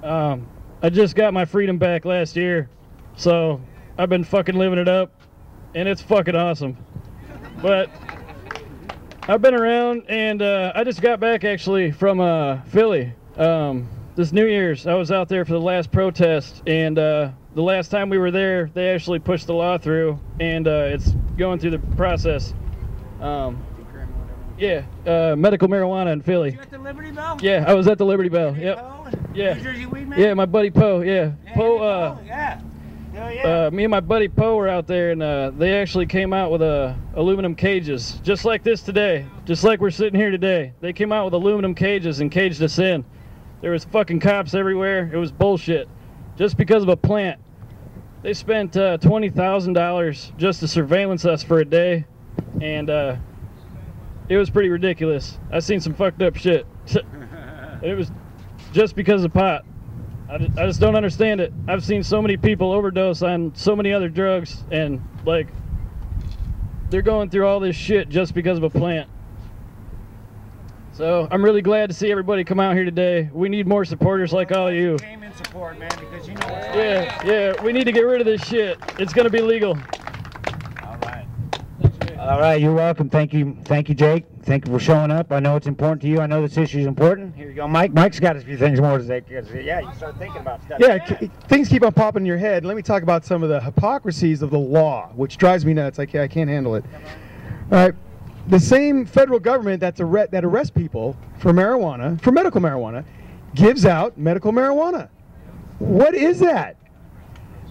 I just got my freedom back last year. So I've been fucking living it up. And it's fucking awesome. But I've been around, and I just got back actually from Philly. This New Year's, I was out there for the last protest, and the last time we were there, they actually pushed the law through, and it's going through the process. Yeah, medical marijuana in Philly. You at the Liberty Bell? Yeah, I was at the Liberty Bell. Yep. Yeah. New Jersey weed man? Yeah, my buddy Poe. Yeah. Poe. Yeah. Hell yeah. Me and my buddy Poe were out there, and they actually came out with aluminum cages, just like this today, just like we're sitting here today. They came out with aluminum cages and caged us in. There was fucking cops everywhere. It was bullshit, just because of a plant. They spent $20,000 just to surveillance us for a day, and it was pretty ridiculous. I seen some fucked up shit. It was just because of pot. I just don't understand it. I've seen so many people overdose on so many other drugs, and like they're going through all this shit just because of a plant. So I'm really glad to see everybody come out here today. We need more supporters like all of you. Came in support, man, because you know what's Yeah, we need to get rid of this shit. It's gonna be legal. All right. All right, you're welcome. Thank you, Jake. Thank you for showing up. I know it's important to you. I know this issue is important. Here you go, Mike. Mike's got a few things more to say. Yeah, you start thinking about stuff. Yeah, things keep on popping in your head. Let me talk about some of the hypocrisies of the law, which drives me nuts. I can't handle it. All right, the same federal government that arrests people for marijuana, for medical marijuana, gives out medical marijuana. What is that?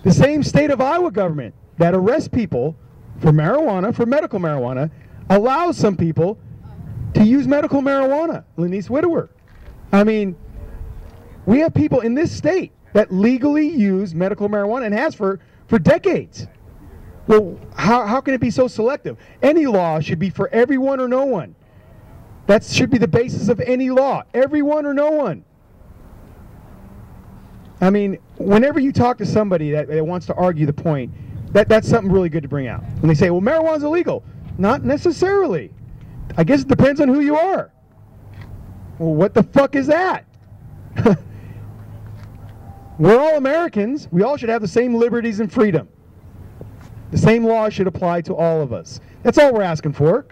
The same state of Iowa government that arrests people for marijuana, for medical marijuana, allows some people to use medical marijuana. Lenice Widower. I mean, we have people in this state that legally use medical marijuana and has for decades. Well, how can it be so selective? Any law should be for everyone or no one. That should be the basis of any law. Everyone or no one. I mean, whenever you talk to somebody that wants to argue the point, that's something really good to bring out. When they say, well, marijuana's illegal. Not necessarily. I guess it depends on who you are. Well, what the fuck is that? We're all Americans. We all should have the same liberties and freedom. The same laws should apply to all of us. That's all we're asking for.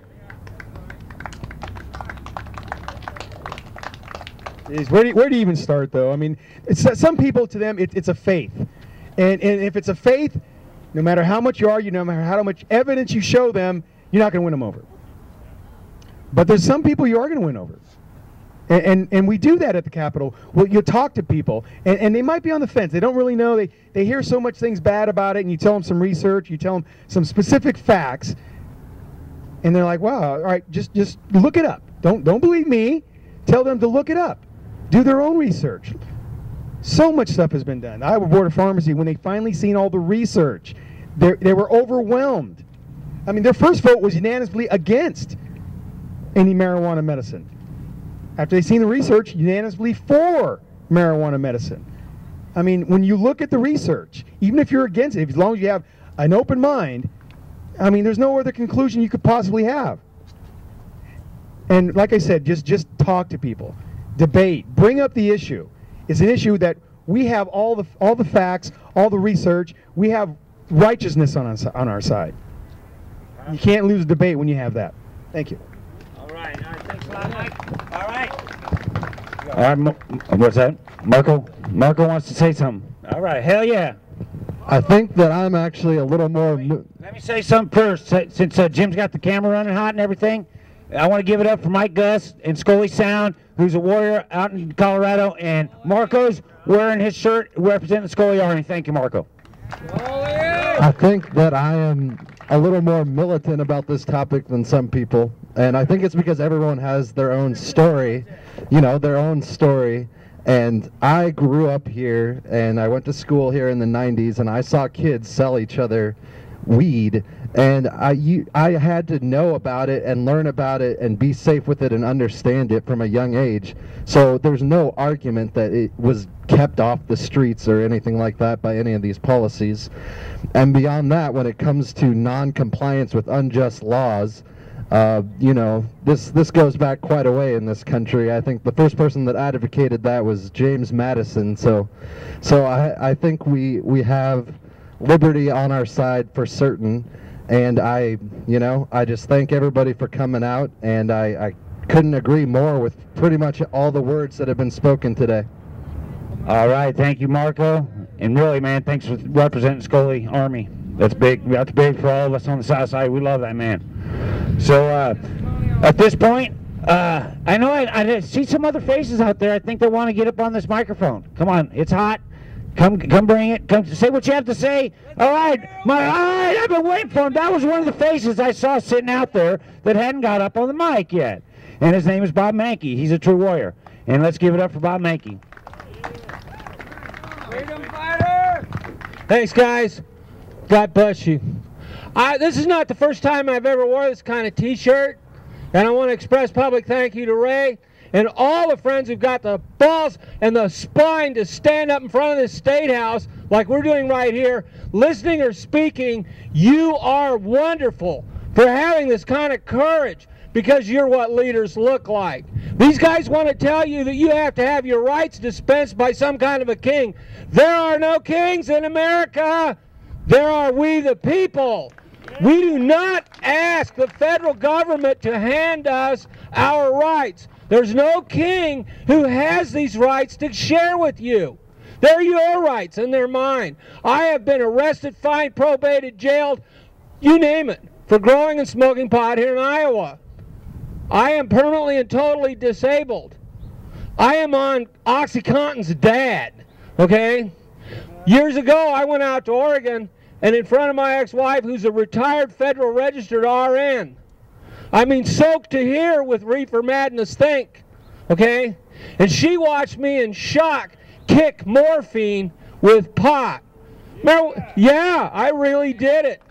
Where do you even start, though? I mean, some people, to them, it's a faith. And if it's a faith, no matter how much you argue, no matter how much evidence you show them, you're not going to win them over. But there's some people you are going to win over. And we do that at the Capitol. Well, you talk to people, and they might be on the fence. They don't really know. They hear so much things bad about it, and you tell them some research, you tell them some specific facts, and they're like, wow, all right, just look it up. Don't believe me. Tell them to look it up. Do their own research. So much stuff has been done. The Iowa Board of Pharmacy, when they finally seen all the research, they were overwhelmed. I mean, their first vote was unanimously against any marijuana medicine. After they seen the research, unanimously for marijuana medicine. I mean, when you look at the research, even if you're against it, as long as you have an open mind, I mean, there's no other conclusion you could possibly have. And like I said, just talk to people. Debate, bring up the issue. It's an issue that we have all the facts, all the research. We have righteousness on our side. You can't lose a debate when you have that. Thank you. All right, thanks a lot, Mike. All right. What's that? Marco wants to say something. All right, hell yeah. I think that I'm actually a little more... Let me say something first. Since Jim's got the camera running hot and everything, I want to give it up for Mike Gus in Scully Sound, who's a warrior out in Colorado, and Marco's wearing his shirt representing the Scully Army. Thank you, Marco. I think that I am a little more militant about this topic than some people, and I think it's because everyone has their own story, their own story. And I grew up here, and I went to school here in the 90s, and I saw kids sell each other weed, and I had to know about it and learn about it and be safe with it and understand it from a young age. So there's no argument that it was kept off the streets or anything like that by any of these policies. And beyond that, when it comes to non-compliance with unjust laws, this goes back quite a way in this country. I think the first person that advocated that was James Madison. So I think we have liberty on our side for certain, and I just thank everybody for coming out, and I couldn't agree more with pretty much all the words that have been spoken today. All right, thank you, Marco, and really, man, thanks for representing Scully Army. That's big. That's big for all of us on the South Side. We love that, man. So at this point, I know I see some other faces out there. I think they want to get up on this microphone. Come on, it's hot. Come bring it. Come say what you have to say. All right, I've been waiting for him. That was one of the faces I saw sitting out there that hadn't got up on the mic yet. And his name is Bob Mankey. He's a true warrior. And let's give it up for Bob Mankey. Freedom fighter! Thanks, guys. God bless you. This is not the first time I've ever wore this kind of t-shirt. And I want to express public thank you to Ray and all the friends who've got the balls and the spine to stand up in front of this State House like we're doing right here, listening or speaking. You are wonderful for having this kind of courage, because you're what leaders look like. These guys want to tell you that you have to have your rights dispensed by some kind of a king. There are no kings in America. There are we the people. We do not ask the federal government to hand us our rights. There's no king who has these rights to share with you. They're your rights and they're mine. I have been arrested, fined, probated, jailed, you name it, for growing and smoking pot here in Iowa. I am permanently and totally disabled. I am on OxyContin's dad, okay? Years ago, I went out to Oregon, and in front of my ex-wife, who's a retired federal registered RN, I mean, soaked to here with reefer madness think, okay? And she watched me in shock kick morphine with pot. Yeah, I really did it,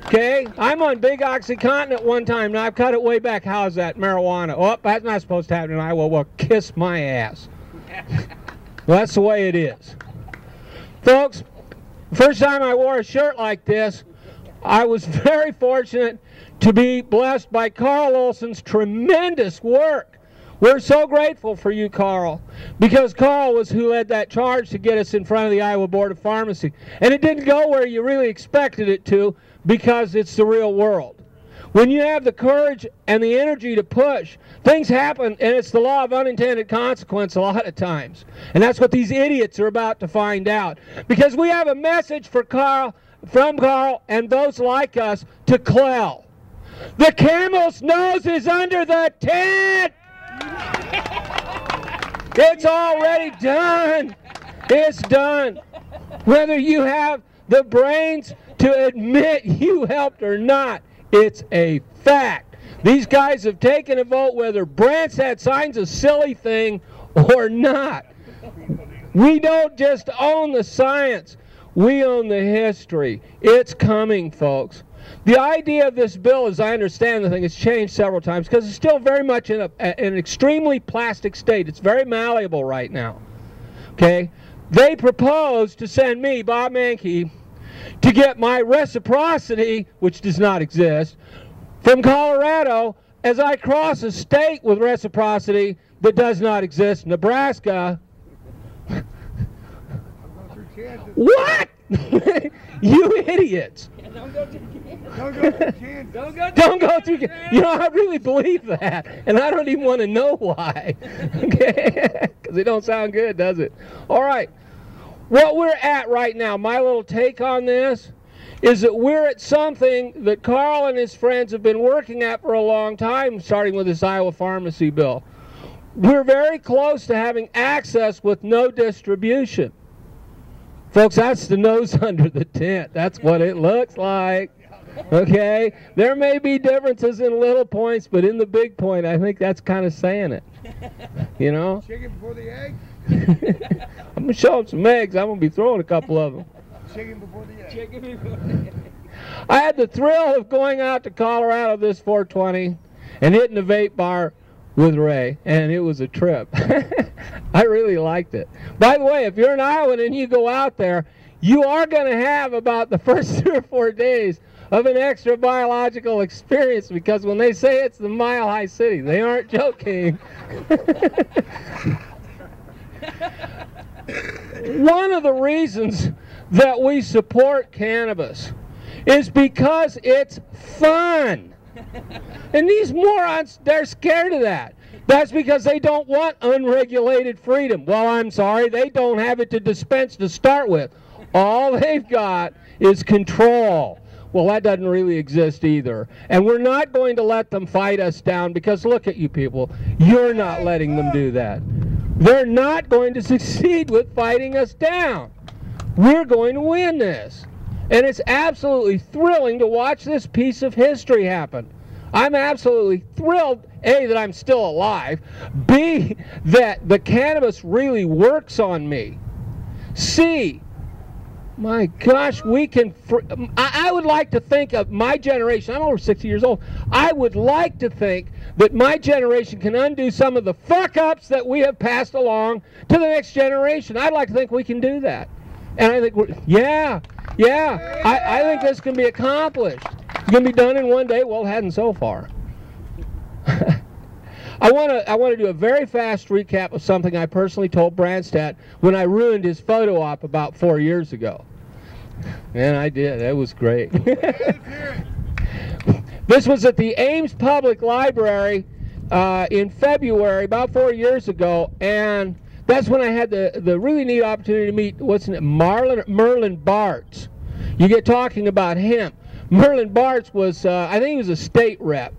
okay? I'm on big OxyContin at one time. Now, I've cut it way back. How's that? Marijuana. Oh, that's not supposed to happen in Iowa. Well, kiss my ass. Well, that's the way it is. Folks, first time I wore a shirt like this, I was very fortunate to be blessed by Carl Olson's tremendous work We're so grateful for you, Carl, because Carl was who led that charge to get us in front of the Iowa Board of Pharmacy. And it didn't go where you really expected it to, because it's the real world. When you have the courage and the energy to push, things happen, and it's the law of unintended consequence a lot of times. And that's what these idiots are about to find out. Because we have a message for Carl, from Carl and those like us to Clell. The camel's nose is under the tent! It's already done. It's done. Whether you have the brains to admit you helped or not, it's a fact. These guys have taken a vote whether Branstad signs a silly thing or not. We don't just own the science, we own the history. It's coming, folks. The idea of this bill, as I understand the thing, has changed several times because it's still very much in an extremely plastic state. It's very malleable right now. Okay? They propose to send me, Bob Mankey, to get my reciprocity, which does not exist, from Colorado as I cross a state with reciprocity that does not exist, Nebraska. What? You idiots. Don't go through Kansas. Don't go through Kansas. You know, I really believe that, and I don't even want to know why. Okay? Because it don't sound good, does it? All right. What we're at right now, my little take on this, is that we're at something that Carl and his friends have been working at for a long time, starting with this Iowa pharmacy bill. We're very close to having access with no distribution. Folks, that's the nose under the tent. That's what it looks like. Okay? There may be differences in little points, but in the big point, I think that's kind of saying it. You know? Chicken before the egg? I'm going to show them some eggs. I'm going to be throwing a couple of them. Chicken before the egg. Chicken before the egg. I had the thrill of going out to Colorado this 420 and hitting a vape bar with Ray, and it was a trip. I really liked it. By the way, if you're an Iowan and you go out there, you are going to have about the first 3 or 4 days of an extra biological experience, because when they say it's the Mile High City, they aren't joking. One of the reasons that we support cannabis is because it's fun. And these morons, they're scared of that. That's because they don't want unregulated freedom. Well, I'm sorry, they don't have it to dispense to start with. All they've got is control. Well, that doesn't really exist either. And we're not going to let them fight us down, because look at you people. You're not letting them do that. They're not going to succeed with fighting us down. We're going to win this. And it's absolutely thrilling to watch this piece of history happen. I'm absolutely thrilled, A, that I'm still alive, B, that the cannabis really works on me, C, my gosh, we can, I would like to think of my generation, I'm over 60 years old, I would like to think that my generation can undo some of the fuck-ups that we have passed along to the next generation. I'd like to think we can do that. And I think we're, yeah, I think this can be accomplished. It's going to be done in one day. Well, it hasn't so far. I want to do a very fast recap of something I personally told Branstad when I ruined his photo op about 4 years ago. And I did. That was great. This was at the Ames Public Library in February, about 4 years ago, and that's when I had the really neat opportunity to meet, Merlin Bartz. You get talking about hemp. Merlin Bartz was, I think he was a state rep.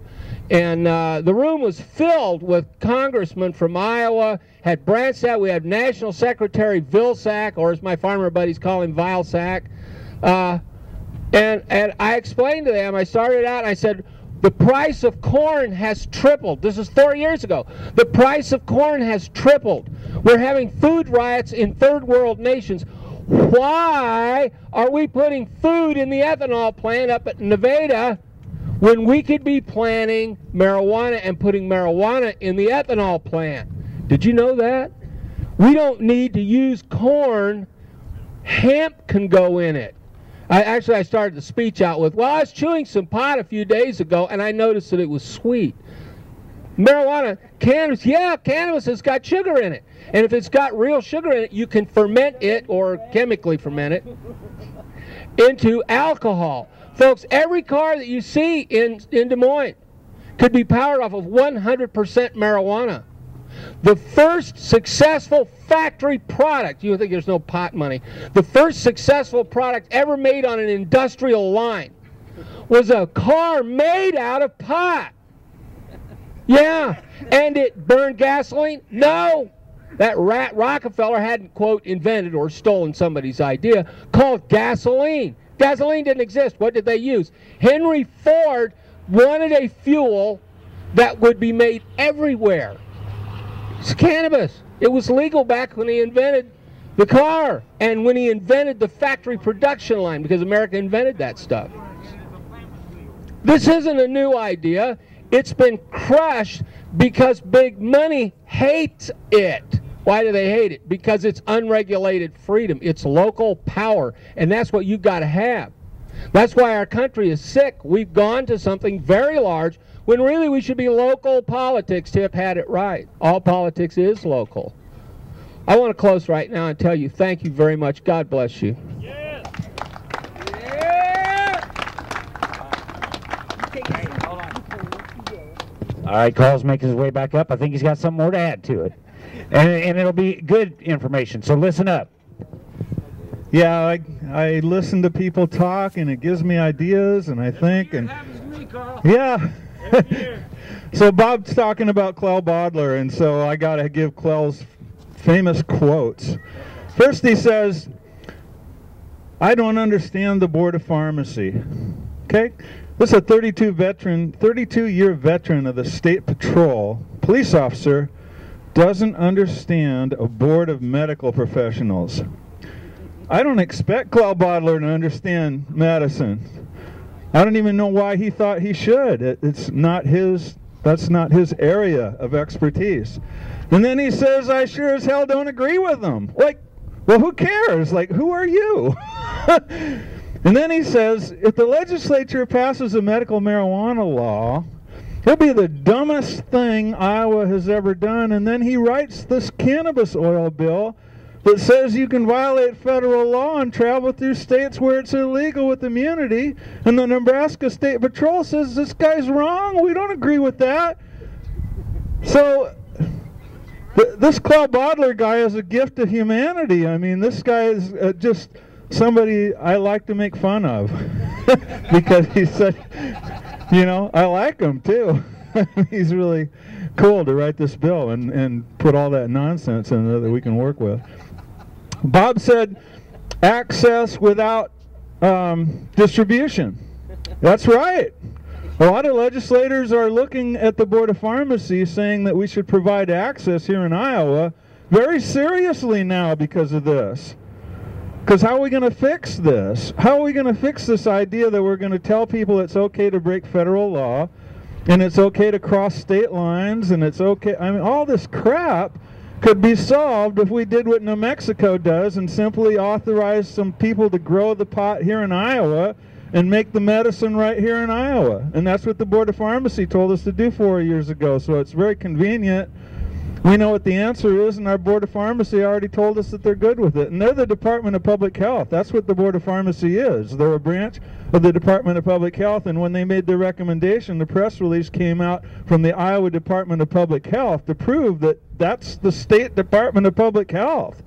And the room was filled with congressmen from Iowa, had Branstad, we had National Secretary Vilsack, or as my farmer buddies call him, Vilsack. And I explained to them, I started out and I said, the price of corn has tripled. This is 4 years ago. The price of corn has tripled. We're having food riots in third world nations. Why are we putting food in the ethanol plant up at Nevada when we could be planting marijuana and putting marijuana in the ethanol plant? Did you know that? We don't need to use corn. Hemp can go in it. I started the speech out with, well, I was chewing some pot a few days ago and I noticed that it was sweet. marijuana, cannabis, yeah, cannabis has got sugar in it. And if it's got real sugar in it, you can ferment it, or chemically ferment it, into alcohol. Folks, every car that you see in Des Moines could be powered off of 100% marijuana. The first successful factory product, you think there's no pot money, the first successful product ever made on an industrial line was a car made out of pot. Yeah, and it burned gasoline? No. That rat Rockefeller hadn't, quote, invented or stolen somebody's idea, called gasoline. Gasoline didn't exist. What did they use? Henry Ford wanted a fuel that would be made everywhere. It's cannabis. It was legal back when he invented the car and when he invented the factory production line, because America invented that stuff. This isn't a new idea. It's been crushed because big money hates it. Why do they hate it? Because it's unregulated freedom. It's local power, and that's what you've got to have. That's why our country is sick. We've gone to something very large when really we should be local politics. Tip had it right. All politics is local. I want to close right now and tell you thank you very much. God bless you. All right, Carl's making his way back up. I think he's got something more to add to it. And it'll be good information, so listen up. Yeah, I listen to people talk, and it gives me ideas, and I think, and yeah. So Bob's talking about Clell Bodler, and so I got to give Clell's famous quotes. First, he says, "I don't understand the Board of Pharmacy." Okay, this is a 32-year veteran of the State Patrol, police officer, doesn't understand a board of medical professionals. I don't expect Clell Bodler to understand medicine. I don't even know why he thought he should. It's not his, that's not his area of expertise. And then he says, I sure as hell don't agree with them. Like, well, who cares? Like, who are you? And then he says, if the legislature passes a medical marijuana law, it'll be the dumbest thing Iowa has ever done. And then he writes this cannabis oil bill that says you can violate federal law and travel through states where it's illegal with immunity. And the Nebraska State Patrol says this guy's wrong. We don't agree with that. So this Clell Bodler guy is a gift to humanity. I mean, this guy is just somebody I like to make fun of because he said, you know, I like him too. He's really cool to write this bill and put all that nonsense in there that we can work with. Bob said access without distribution. That's right. A lot of legislators are looking at the Board of Pharmacy saying that we should provide access here in Iowa very seriously now because of this. Because how are we going to fix this? How are we going to fix this idea that we're going to tell people it's okay to break federal law and it's okay to cross state lines and it's okay? I mean, all this crap could be solved if we did what New Mexico does and simply authorize some people to grow the pot here in Iowa and make the medicine right here in Iowa. And that's what the Board of Pharmacy told us to do 4 years ago. So it's very convenient. We know what the answer is, and our Board of Pharmacy already told us that they're good with it. And they're the Department of Public Health. That's what the Board of Pharmacy is. They're a branch of the Department of Public Health, and when they made their recommendation, the press release came out from the Iowa Department of Public Health to prove that that's the State Department of Public Health.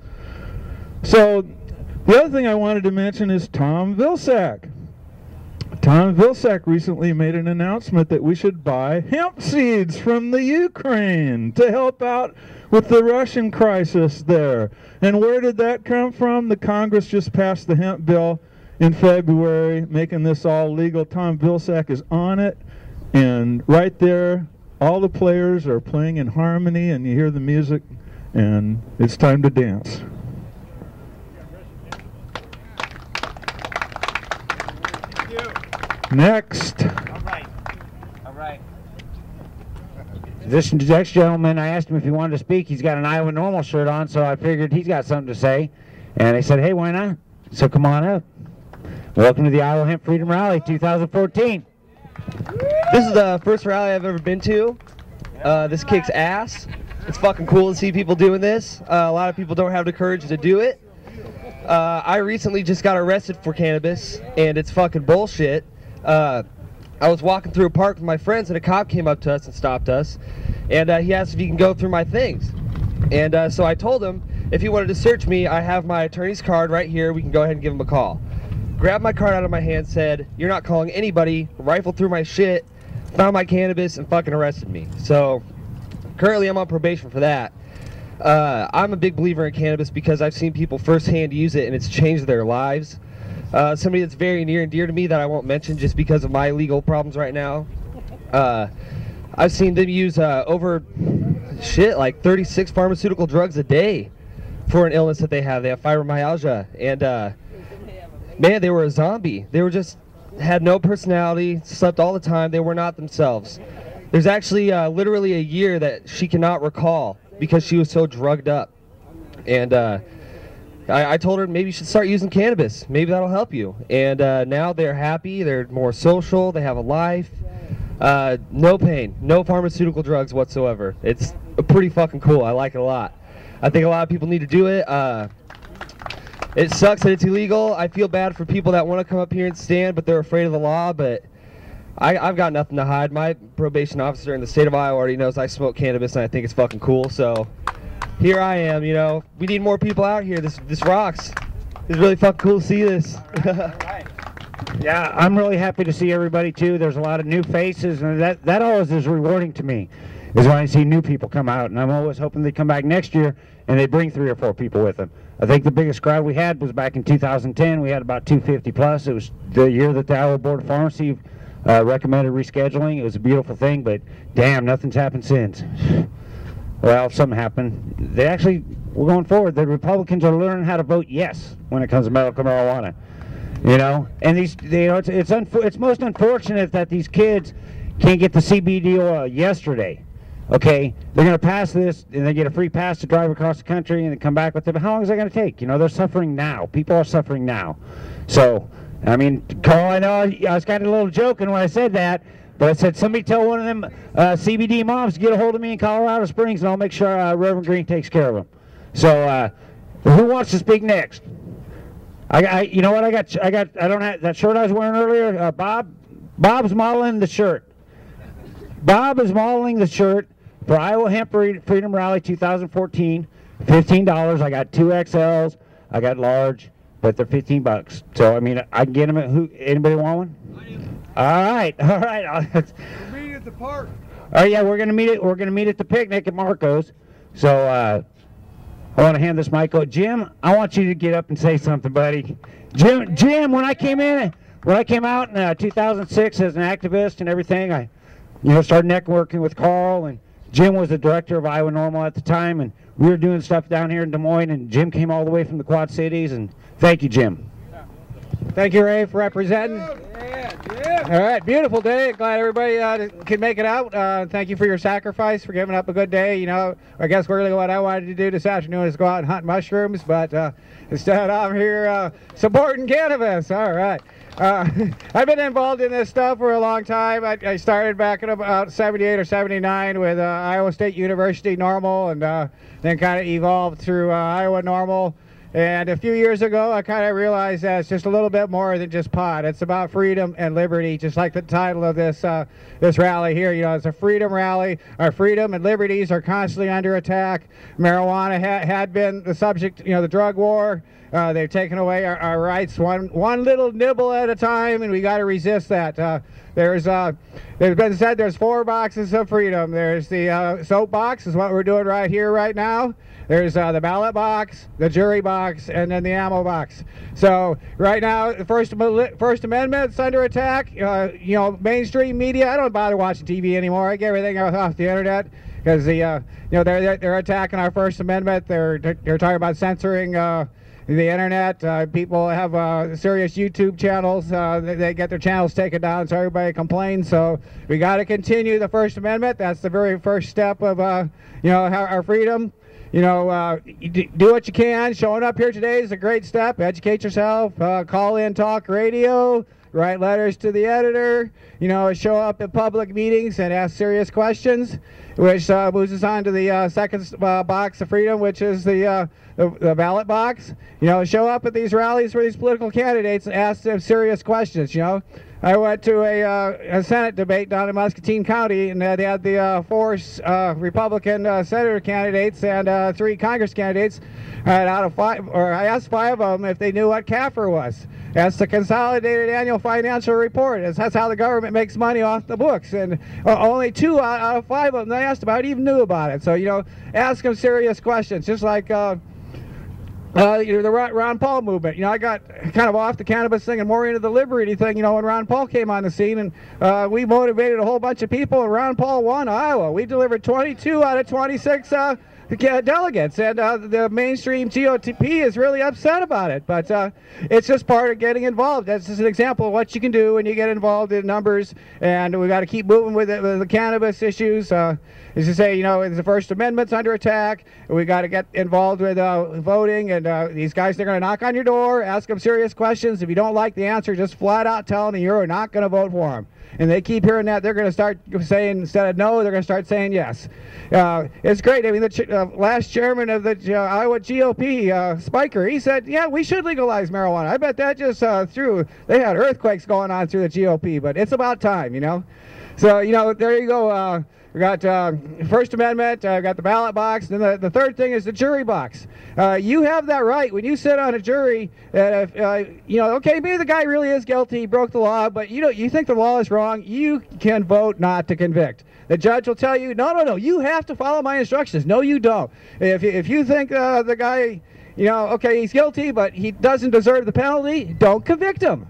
So the other thing I wanted to mention is Tom Vilsack. Tom Vilsack recently made an announcement that we should buy hemp seeds from the Ukraine to help out with the Russian crisis there. And where did that come from? The Congress just passed the hemp bill in February, making this all legal. Tom Vilsack is on it, and right there, all the players are playing in harmony, and you hear the music, and it's time to dance. Next. All right. This next gentleman, I asked him if he wanted to speak. He's got an Iowa Normal shirt on, so I figured he's got something to say. And I said, hey, why not? So come on up. Welcome to the Iowa Hemp Freedom Rally 2014. This is the first rally I've ever been to, This kicks ass. It's fucking cool to see people doing this. A lot of people don't have the courage to do it. I recently just got arrested for cannabis, and it's fucking bullshit. I was walking through a park with my friends, and a cop came up to us and stopped us, and he asked if he can go through my things. And so I told him if he wanted to search me, I have my attorney's card right here. We can go ahead and give him a call. Grabbed my card out of my hand, said, "You're not calling anybody," rifled through my shit, found my cannabis, and fucking arrested me. So currently I'm on probation for that. I'm a big believer in cannabis because I've seen people firsthand use it and it's changed their lives. Somebody that's very near and dear to me that I won't mention just because of my legal problems right now. I've seen them use over like 36 pharmaceutical drugs a day for an illness that they have. They have fibromyalgia, and man, they were a zombie. They were just had no personality, slept all the time. They were not themselves. There's actually literally a year that she cannot recall because she was so drugged up. And I told her maybe you should start using cannabis. Maybe that'll help you. And now they're happy. They're more social. They have a life. No pain. No pharmaceutical drugs whatsoever. It's pretty fucking cool. I like it a lot. I think a lot of people need to do it. It sucks that it's illegal. I feel bad for people that want to come up here and stand, but they're afraid of the law. But I've got nothing to hide. My probation officer in the state of Iowa already knows I smoke cannabis, and I think it's fucking cool. So here I am, you know. We need more people out here. This rocks. It's really fucking cool to see this. Yeah, I'm really happy to see everybody too. There's a lot of new faces, and that always is rewarding to me, is when I see new people come out. And I'm always hoping they come back next year and they bring 3 or 4 people with them. I think the biggest crowd we had was back in 2010. We had about 250 plus. It was the year that the Iowa Board of Pharmacy recommended rescheduling. It was a beautiful thing, but damn, nothing's happened since. Well, something happened. We're going forward. The Republicans are learning how to vote yes when it comes to medical marijuana. You know, and it's most unfortunate that these kids can't get the CBD oil yesterday. Okay, they're going to pass this, and they get a free pass to drive across the country, and then come back with it. But how long is that going to take? You know, they're suffering now. People are suffering now. So, I mean, Carl, I know I was kind of a little joking when I said that, but I said somebody tell one of them CBD moms to get a hold of me in Colorado Springs, and I'll make sure Reverend Green takes care of them. So, who wants to speak next? You know what? I don't have that shirt I was wearing earlier. Bob's modeling the shirt. Bob is modeling the shirt for Iowa Hemp Freedom Rally 2014. $15. I got 2 XLs. I got large, but they're $15. So I mean, I can get them at anybody want one? All right. We'll meet at the park. Oh yeah, we're gonna meet at the picnic at Marco's. So I want to hand this mic over. Jim, I want you to get up and say something, buddy. Jim, when I came out in 2006 as an activist and everything, I started networking with Carl, and Jim was the director of Iowa Normal at the time, and we were doing stuff down here in Des Moines, and Jim came all the way from the Quad Cities, and thank you, Jim. Thank you, Ray, for representing. All right, beautiful day. Glad everybody can make it out. Thank you for your sacrifice, for giving up a good day. You know, I guess really what I wanted to do this afternoon is go out and hunt mushrooms, but instead I'm here supporting cannabis. All right. I've been involved in this stuff for a long time. I started back in about 78 or 79 with Iowa State University Normal, and then kind of evolved through Iowa Normal. And a few years ago, I kind of realized that it's just a little bit more than just pot. It's about freedom and liberty, just like the title of this this rally here. You know, it's a freedom rally. Our freedom and liberties are constantly under attack. Marijuana had been the subject, you know, the drug war. They've taken away our rights one little nibble at a time, and we got to resist that. There's been said there's 4 boxes of freedom. There's the soap box, is what we're doing right here, right now. There's the ballot box, the jury box, and then the ammo box. So right now, the First Amendment's under attack. You know, mainstream media, I don't bother watching TV anymore. I get everything off the internet because you know, they're attacking our First Amendment. They're talking about censoring the internet. People have serious YouTube channels. They get their channels taken down, so everybody complains. So we got to continue the First Amendment. That's the very first step of you know, our freedom. You know, do what you can. Showing up here today is a great step. Educate yourself. Call in talk radio. write letters to the editor, you know, show up at public meetings and ask serious questions, which moves us on to the second box of freedom, which is the ballot box. You know, show up at these rallies for these political candidates and ask them serious questions, you know. I went to a Senate debate down in Muscatine County, and they had the 4 Republican senator candidates and 3 Congress candidates. And out of 5, or I asked 5 of them if they knew what CAFR was. That's the Consolidated Annual Financial Report. That's how the government makes money off the books. And only 2 out of 5 of them they asked about even knew about it. So, you know, ask them serious questions, just like you know, the Ron Paul movement. You know, I got kind of off the cannabis thing and more into the liberty thing, you know, when Ron Paul came on the scene, and we motivated a whole bunch of people, and Ron Paul won Iowa. We delivered 22 out of 26 delegates, and the mainstream GOP is really upset about it, but it's just part of getting involved. That's just an example of what you can do when you get involved in numbers, and we got to keep moving with it, with the cannabis issues. As you say, you know, the First Amendment's under attack. We got to get involved with voting, and these guys, they're going to knock on your door, ask them serious questions. If you don't like the answer, just flat out tell them you're not going to vote for them. And they keep hearing that, they're going to start saying, instead of no, they're going to start saying yes. It's great. I mean, the last chairman of the Iowa GOP, Spiker, he said, yeah, we should legalize marijuana. I bet that just they had earthquakes going on through the GOP, but it's about time, you know. So, you know, there you go. We got First Amendment, got the ballot box, and then the third thing is the jury box. You have that right when you sit on a jury. If, you know, okay, maybe the guy really is guilty, he broke the law, but you know, you think the law is wrong, you can vote not to convict. The judge will tell you, no, you have to follow my instructions. No, you don't. If you think the guy, you know, okay, he's guilty, but he doesn't deserve the penalty, don't convict him.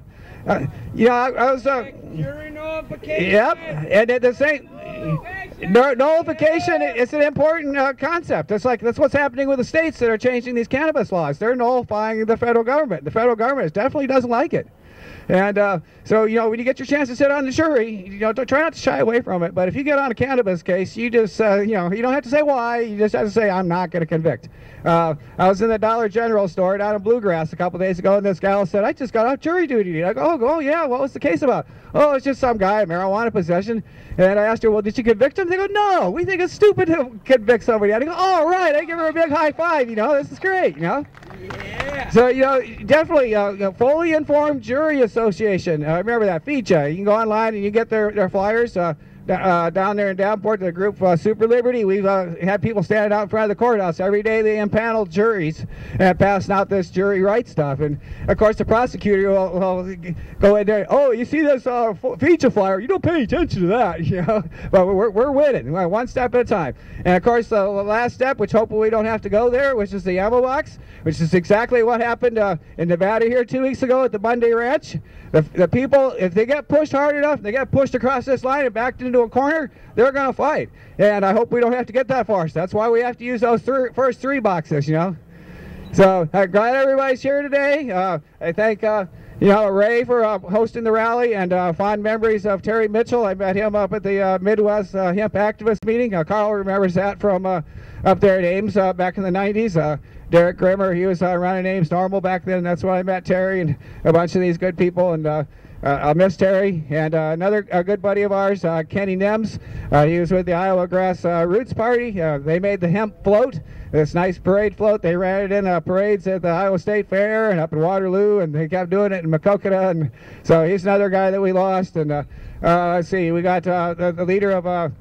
You know, I was jury nullification. Yep, and at the same nullification, it's an important concept. It's like that's what's happening with the states that are changing these cannabis laws. They're nullifying the federal government. The federal government definitely doesn't like it. And so, you know, when you get your chance to sit on the jury, you know, try not to shy away from it. But if you get on a cannabis case, you just, you know, you don't have to say why. You just have to say, I'm not going to convict. I was in the Dollar General store down in Bluegrass a couple days ago, and this gal said, I just got off jury duty. I go, oh, yeah, what was the case about? Oh, it's just some guy, marijuana possession. And I asked her, well, did you convict him? They go, no, we think it's stupid to convict somebody. I go, oh, right, I give her a big high five, you know, this is great, you know. Yeah. So, you know, definitely fully informed jury association. Remember that, FICA. You can go online and you get their flyers. Down there in Davenport, the group Super Liberty, we've had people standing out in front of the courthouse every day. They impanel juries and passing out this jury rights stuff. And of course, the prosecutor will go in there. Oh, you see this feature flyer? You don't pay attention to that, you know. But we're winning, one step at a time. And of course, the last step, which hopefully we don't have to go there, which is the ammo box, which is exactly what happened in Nevada here 2 weeks ago at the Bundy Ranch. The people, if they get pushed hard enough, they get pushed across this line and backed into a corner, they're going to fight. And I hope we don't have to get that far. So that's why we have to use those first 3 boxes, you know. So I'm glad everybody's here today. I thank, you know, Ray for hosting the rally, and fond memories of Terry Mitchell. I met him up at the Midwest Hemp Activist meeting. Carl remembers that from up there at Ames back in the 90s. Derek Grimmer, he was running Ames Normal back then. That's when I met Terry and a bunch of these good people. And I'll miss Terry. And another good buddy of ours, Kenny Nems, he was with the Iowa Grass Roots Party. They made the hemp float, this nice parade float. They ran it in parades at the Iowa State Fair and up in Waterloo, and they kept doing it in Maquoketa. And so he's another guy that we lost. And let's see, we got the leader of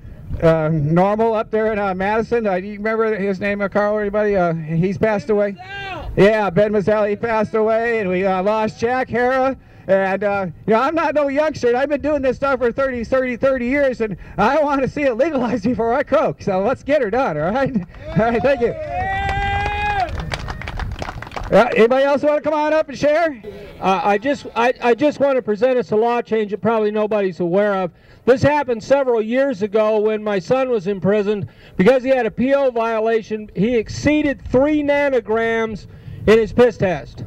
Normal up there in Madison. Do you remember his name, Carl, or anybody? He's passed away. Yeah, Ben Mazzell, he passed away. And we lost Jack Hara. And, you know, I'm not no youngster. And I've been doing this stuff for 30 years, and I want to see it legalized before I croak. So let's get her done, all right? All right, thank you. Anybody else want to come on up and share? I just want to present us a law change that probably nobody's aware of. This happened several years ago when my son was imprisoned because he had a PO violation. He exceeded 3 nanograms in his piss test.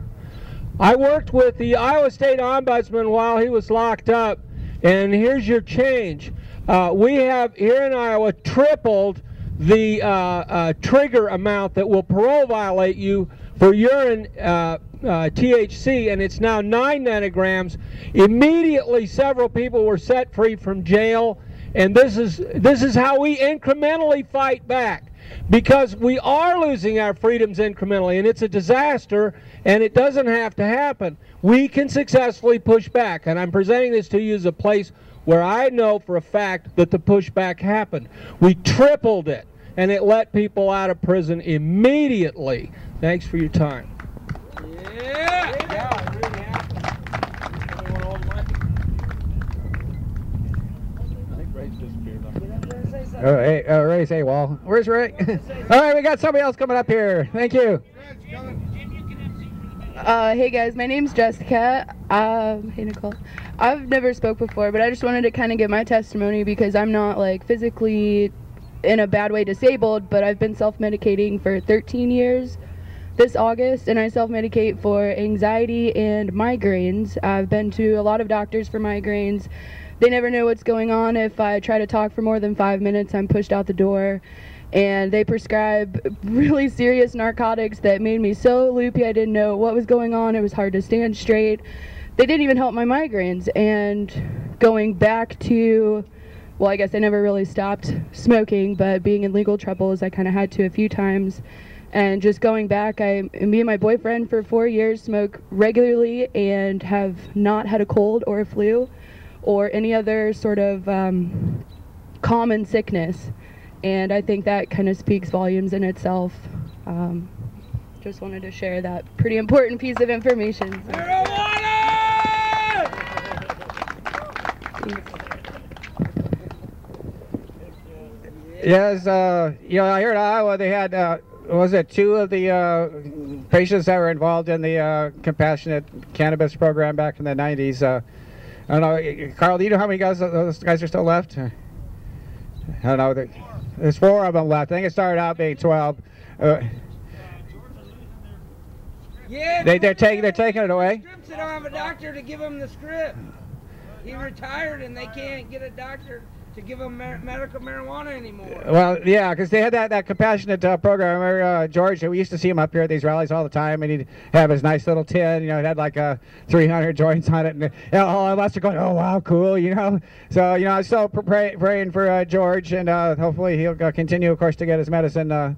I worked with the Iowa State Ombudsman while he was locked up, and here's your change. We have here in Iowa tripled the trigger amount that will parole violate you for urine THC, and it's now 9 nanograms. Immediately, several people were set free from jail, and this is how we incrementally fight back. Because we are losing our freedoms incrementally, and it's a disaster, and it doesn't have to happen. We can successfully push back, and I'm presenting this to you as a place where I know for a fact that the pushback happened. We tripled it, and it let people out of prison immediately. Thanks for your time. Oh, hey, Ray's AWOL. Where's Ray? All right, we got somebody else coming up here. Thank you. Hey guys, my name's Jessica. Hey Nicole. I've never spoke before, but I just wanted to kind of give my testimony because I'm not like physically in a bad way disabled, but I've been self-medicating for 13 years this August, and I self-medicate for anxiety and migraines. I've been to a lot of doctors for migraines. They never know what's going on. If I try to talk for more than 5 minutes, I'm pushed out the door. And they prescribe really serious narcotics that made me so loopy I didn't know what was going on. It was hard to stand straight. They didn't even help my migraines. And going back to, well, I guess I never really stopped smoking, but being in legal troubles, I kind of had to a few times. And just going back, me and my boyfriend for 4 years smoke regularly and have not had a cold or a flu or any other sort of common sickness. And I think that kind of speaks volumes in itself. Just wanted to share that pretty important piece of information. Yes, you know, here in Iowa they had, was it 2 of the patients that were involved in the compassionate cannabis program back in the 90s. I don't know, Carl, do you know how many guys those guys are still left? I don't know. There's 4 of them left. I think it started out being 12. Yeah, they're taking it away. They don't have a doctor to give them the script. He retired, and they can't get a doctor to give them medical marijuana anymore. Well, yeah, because they had that compassionate program. I remember George, we used to see him up here at these rallies all the time, and he'd have his nice little tin, you know, it had like 300 joints on it, and all of us are going, oh, wow, cool, you know. So, you know, I'm still praying for George, and hopefully he'll continue, of course, to get his medicine. I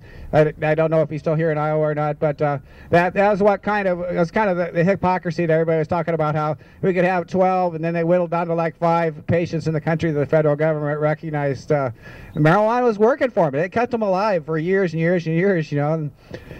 don't know if he's still here in Iowa or not, but that was what kind of, it was kind of the hypocrisy that everybody was talking about, how we could have 12, and then they whittled down to like 5 patients in the country that the federal government recognized marijuana was working for them. It kept them alive for years and years and years, you know.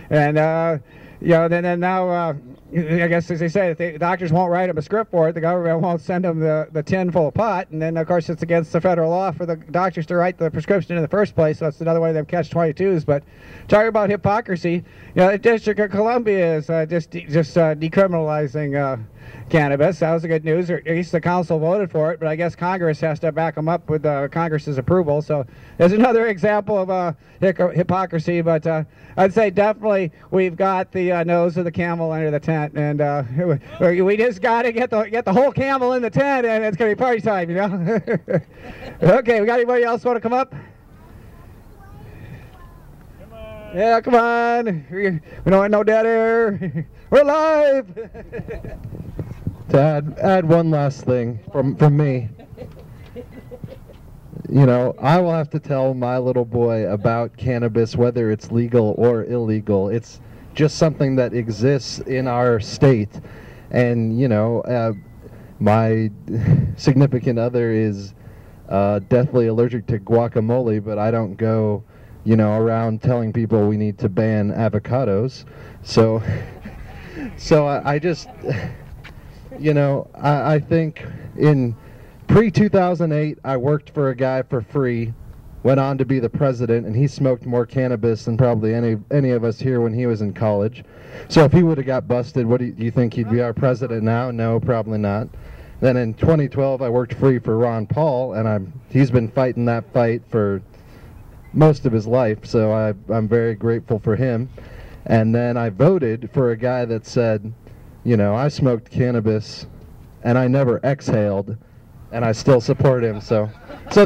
And you know, then now, I guess as they say, if the doctors won't write them a script for it, the government won't send them the tin full of pot, and then of course it's against the federal law for the doctors to write the prescription in the first place. So that's another way of them catch-22s. But talking about hypocrisy, you know, the District of Columbia is just decriminalizing cannabis. That was the good news. Or at least the council voted for it, but I guess Congress has to back them up with Congress's approval. So there's another example of hypocrisy. But I'd say definitely we've got the nose of the camel under the tent, and we just got to get the whole camel in the tent, and it's gonna be party time, you know. Okay, we got anybody else want to come up? Yeah, come on. We don't want no dead air. We're live. To add one last thing from me. You know, I will have to tell my little boy about cannabis, whether it's legal or illegal. It's just something that exists in our state. And, you know, my significant other is deathly allergic to guacamole, but I don't go, you know, around telling people we need to ban avocados. So I just, you know, I think in pre-2008, I worked for a guy for free, went on to be the president, and he smoked more cannabis than probably any of us here when he was in college. So if he would have got busted, what do you think he'd be our president now? No, probably not. Then in 2012, I worked free for Ron Paul, and he's been fighting that fight for most of his life, so I'm very grateful for him. And then I voted for a guy that said, you know, I smoked cannabis and I never exhaled, and I still support him. So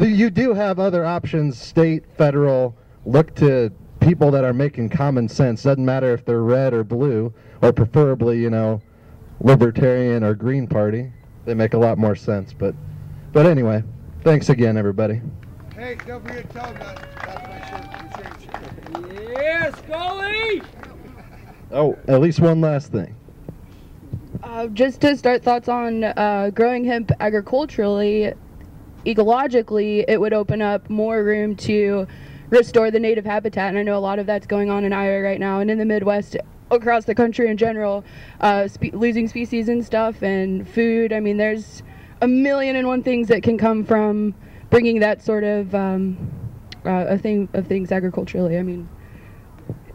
you do have other options, state, federal. Look to people that are making common sense. Doesn't matter if they're red or blue, or preferably, you know, Libertarian or Green Party. They make a lot more sense. But anyway, thanks again, everybody. Hey, don't forget to tell them that's my shirt. Yes, Scully! Oh, at least one last thing. Just to start thoughts on growing hemp agriculturally, ecologically, it would open up more room to restore the native habitat, and I know a lot of that's going on in Iowa right now and in the Midwest, across the country in general, losing species and stuff and food. I mean, there's a million and one things that can come from bringing that sort of things agriculturally. I mean,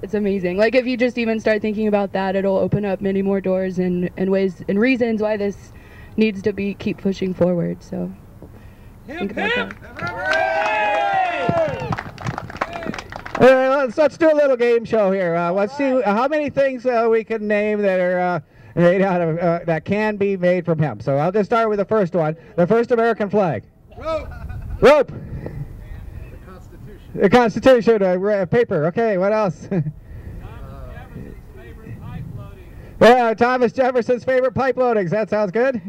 it's amazing. Like, if you just even start thinking about that, it'll open up many more doors and ways and reasons why this needs to keep pushing forward. So think about that. Let's do a little game show here. Let's see how many things we can name that are made out of that can be made from hemp. So I'll just start with the first one. The first American flag. Rope. The Constitution, paper. Okay, what else? Yeah, Thomas Jefferson's favorite pipe loadings. That sounds good.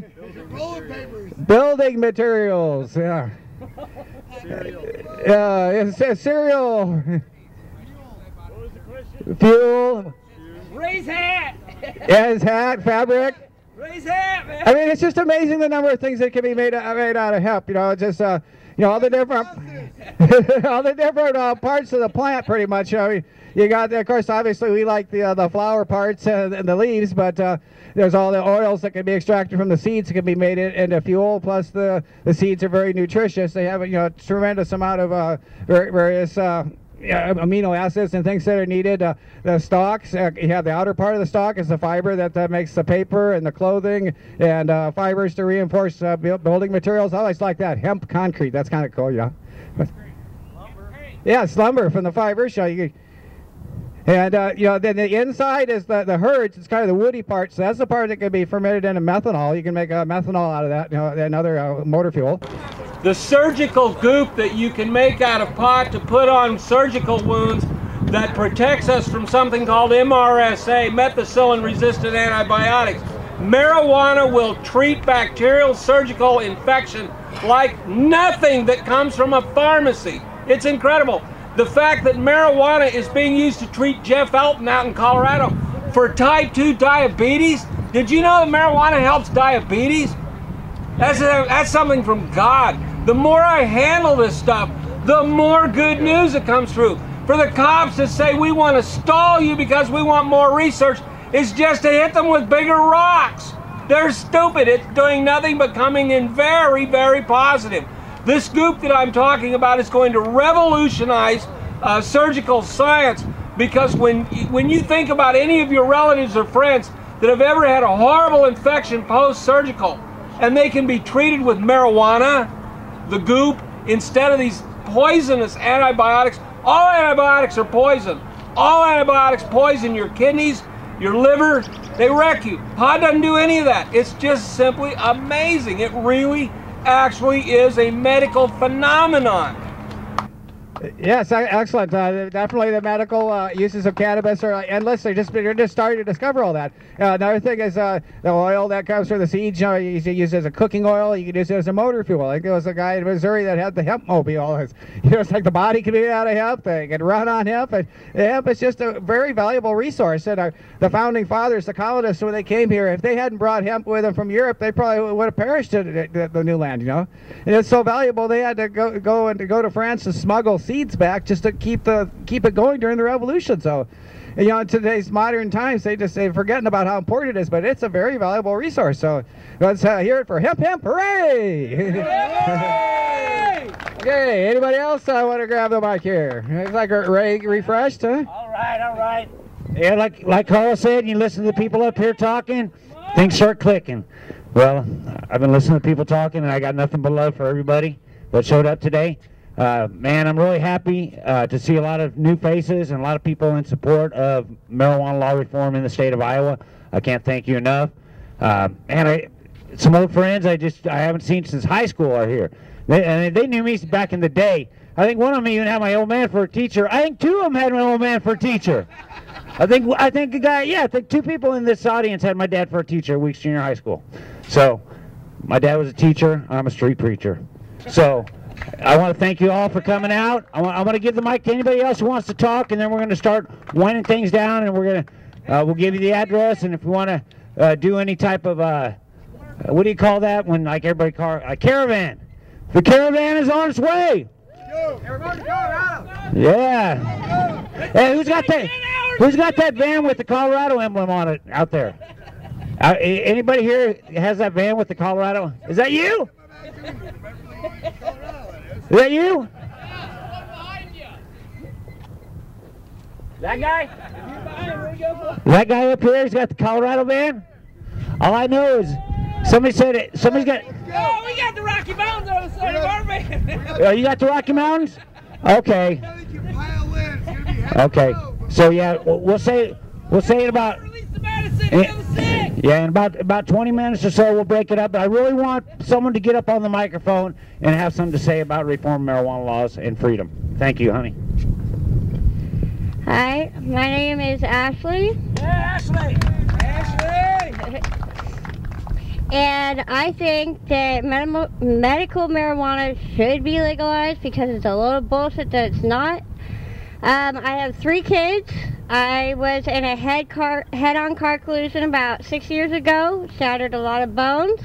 Building materials. Yeah. Cereal. Fuel. Raise hat! Yes, hat, fabric. Raise hat, man! I mean, it's just amazing the number of things that can be made out of hemp. You know, it's just you know, all the different parts of the plant, pretty much. You know, you got, of course, obviously we like the flower parts and the leaves, but there's all the oils that can be extracted from the seeds that can be made into fuel. Plus, the seeds are very nutritious. They have, you know, a tremendous amount of various amino acids and things that are needed. The stalks, you have the outer part of the stalk is the fiber that makes the paper and the clothing, and fibers to reinforce building materials. I always like that. Hemp concrete, that's kind of cool, you know. Yeah, it's lumber from the fibers. So you know, then the inside is the herds. It's kind of the woody part. So that's the part that can be fermented into methanol. You can make methanol out of that, you know, another motor fuel. The surgical goop that you can make out of pot to put on surgical wounds that protects us from something called MRSA, methicillin-resistant antibiotics. Marijuana will treat bacterial surgical infection like nothing that comes from a pharmacy. It's incredible. The fact that marijuana is being used to treat Jeff Elton out in Colorado for type 2 diabetes. Did you know that marijuana helps diabetes? That's something from God. The more I handle this stuff, the more good news that comes through. For the cops to say we want to stall you because we want more research is just to hit them with bigger rocks. They're stupid. It's doing nothing but coming in very, very positive. This goop that I'm talking about is going to revolutionize surgical science, because when you think about any of your relatives or friends that have ever had a horrible infection post-surgical, and they can be treated with marijuana, the goop, instead of these poisonous antibiotics. All antibiotics are poison. All antibiotics poison your kidneys, your liver. They wreck you. Pot doesn't do any of that. It's just simply amazing. It really actually is a medical phenomenon. Yes, excellent. Definitely the medical uses of cannabis are endless. They're just starting to discover all that. Another thing is the oil that comes from the seeds. You know, you can use it as a cooking oil. You can use it as a motor fuel. I think there was a guy in Missouri that had the hemp mobile. It's like the body can be out of hemp. They can run on hemp. And hemp is just a very valuable resource. And the founding fathers, the colonists, when they came here, if they hadn't brought hemp with them from Europe, they probably would have perished in the new land. You know, and it's so valuable they had to go to France to smuggle seeds back just to keep it going during the revolution. So, you know, in today's modern times, they're forgetting about how important it is, but it's a very valuable resource. So let's hear it for hemp, hooray! Okay, anybody else want to grab the mic here? It's like Ray refreshed, huh? All right. Yeah, like Carl said, you listen to the people up here talking, things start clicking. Well, I've been listening to people talking, and I got nothing but love for everybody that showed up today. Man, I'm really happy to see a lot of new faces and a lot of people in support of marijuana law reform in the state of Iowa. I can't thank you enough. And some old friends I haven't seen since high school are here. They knew me back in the day. I think one of them even had my old man for a teacher. I think two of them had my old man for a teacher. I think a guy, yeah, I think two people in this audience had my dad for a teacher at Weeks Junior High School. So, my dad was a teacher, I'm a street preacher. So, I want to thank you all for coming out. I'm going to give the mic to anybody else who wants to talk, and then we're going to start winding things down, and we're going to, we'll give you the address, and if you want to do any type of, what do you call that when like everybody a caravan. The caravan is on its way. Yeah. Hey, who's got that van with the Colorado emblem on it out there? Anybody here has that van with the Colorado? Is that you? Is that you? That guy? That guy up here, he's got the Colorado van? All I know is somebody said it. Somebody's got. Oh, we got the Rocky Mountains on the side of our van. Oh, you got the Rocky Mountains? Okay. Okay. So yeah, we'll say in about. Yeah, in about 20 minutes or so we'll break it up. But I really want someone to get up on the microphone and have something to say about reform marijuana laws and freedom. Thank you, honey. Hi, my name is Ashley. Yeah, Ashley. And I think that medical marijuana should be legalized because it's a load of bullshit that it's not. I have 3 kids. I was in a head-on car collision about 6 years ago. Shattered a lot of bones.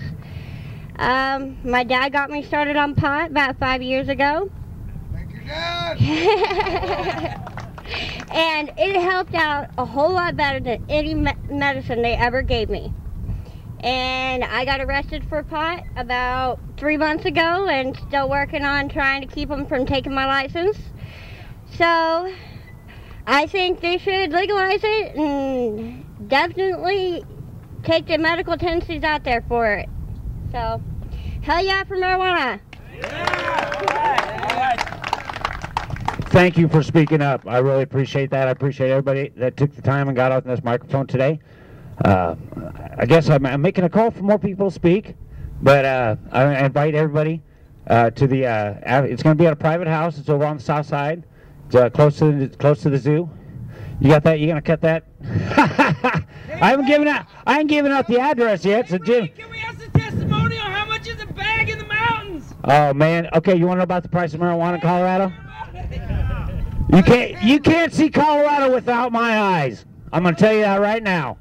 My dad got me started on pot about 5 years ago. Thank you, Dad. And it helped out a whole lot better than any medicine they ever gave me. And I got arrested for pot about 3 months ago and still working on trying to keep them from taking my license. So I think they should legalize it and definitely take the medical attendees out there for it. So, hell yeah for marijuana. Thank you for speaking up. I really appreciate that. I appreciate everybody that took the time and got on this microphone today. I guess I'm making a call for more people to speak, but I invite everybody to the. It's going to be at a private house. It's over on the south side. It's close to the zoo. You got that? You gonna cut that? I ain't given out the address yet. So Jim. Can we have some testimony on how much is a bag in the mountains? Oh man. Okay, you want to know about the price of marijuana in Colorado? You can't see Colorado without my eyes. I'm gonna tell you that right now.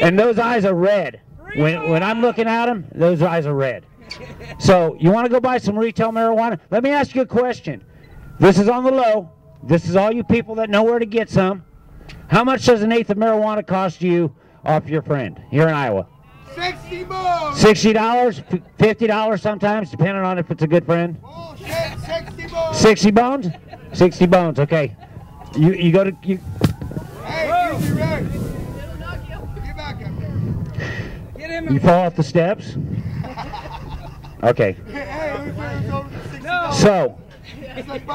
And those eyes are red. When I'm looking at them, those eyes are red. So you want to go buy some retail marijuana? Let me ask you a question. This is on the low. This is all you people that know where to get some. How much does an eighth of marijuana cost you off your friend here in Iowa? $60. $60? $50 sometimes, depending on if it's a good friend. Bullshit, 60 bones. 60 bones? 60 bones, okay. You go to... Hey, you be ready. Get back up there. Get him. You fall off the steps? Okay. So...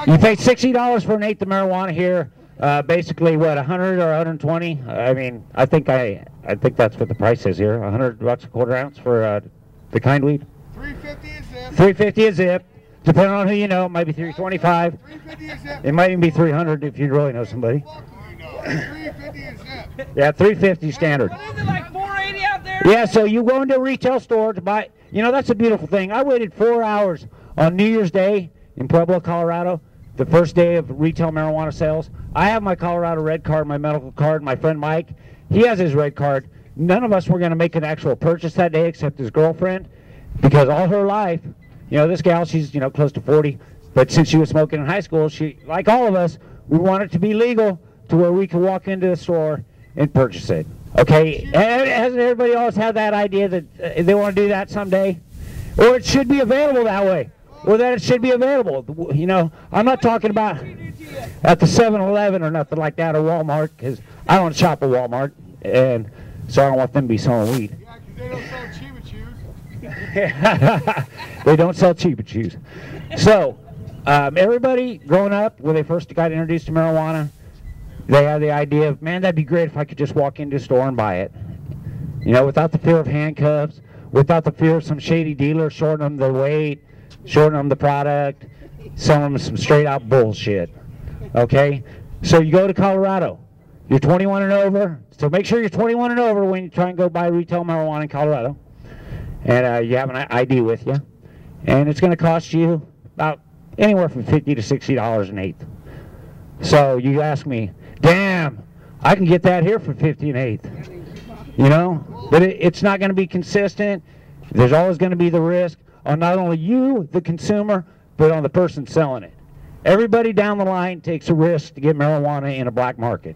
You pay $60 for an eighth of marijuana here. Basically, what, 100 or 120? I mean, I think that's what the price is here. $100 a quarter ounce for the kind weed. $3.50 a zip. $3.50 a zip. Depending on who you know, it might be $3.25. $3.50 a zip. It might even be $300 if you really know somebody. $3.50 a zip. Yeah, $3.50 standard. What is it, like $4.80 out there? Yeah, so you go into a retail store to buy. You know, that's a beautiful thing. I waited 4 hours on New Year's Day in Pueblo, Colorado, the first day of retail marijuana sales. I have my Colorado red card, my medical card. My friend Mike, he has his red card. None of us were going to make an actual purchase that day except his girlfriend, because all her life, you know, this gal, she's, you know, close to 40, but since she was smoking in high school, she, like all of us, we want it to be legal to where we can walk into the store and purchase it. Okay, hasn't everybody always had that idea that they want to do that someday? Or it should be available that way. Or that it should be available. You know, I'm not talking about at the 7-Eleven or nothing like that, or Walmart, because I don't shop at Walmart, and so I don't want them to be selling weed. Yeah, because they don't sell cheap chews. So, everybody growing up, when they first got introduced to marijuana, they had the idea of, man, that'd be great if I could just walk into a store and buy it. You know, without the fear of handcuffs, without the fear of some shady dealer shorting them their weight, shorting them the product, selling them some straight out bullshit. Okay? So you go to Colorado. You're 21 and over, so make sure you're 21 and over when you try and go buy retail marijuana in Colorado. And you have an ID with you. And it's going to cost you about anywhere from $50 to $60 an eighth. So you ask me, damn, I can get that here for 50 an eighth. You know? But it's not going to be consistent. There's always going to be the risk on not only you, the consumer, but on the person selling it. Everybody down the line takes a risk to get marijuana in a black market.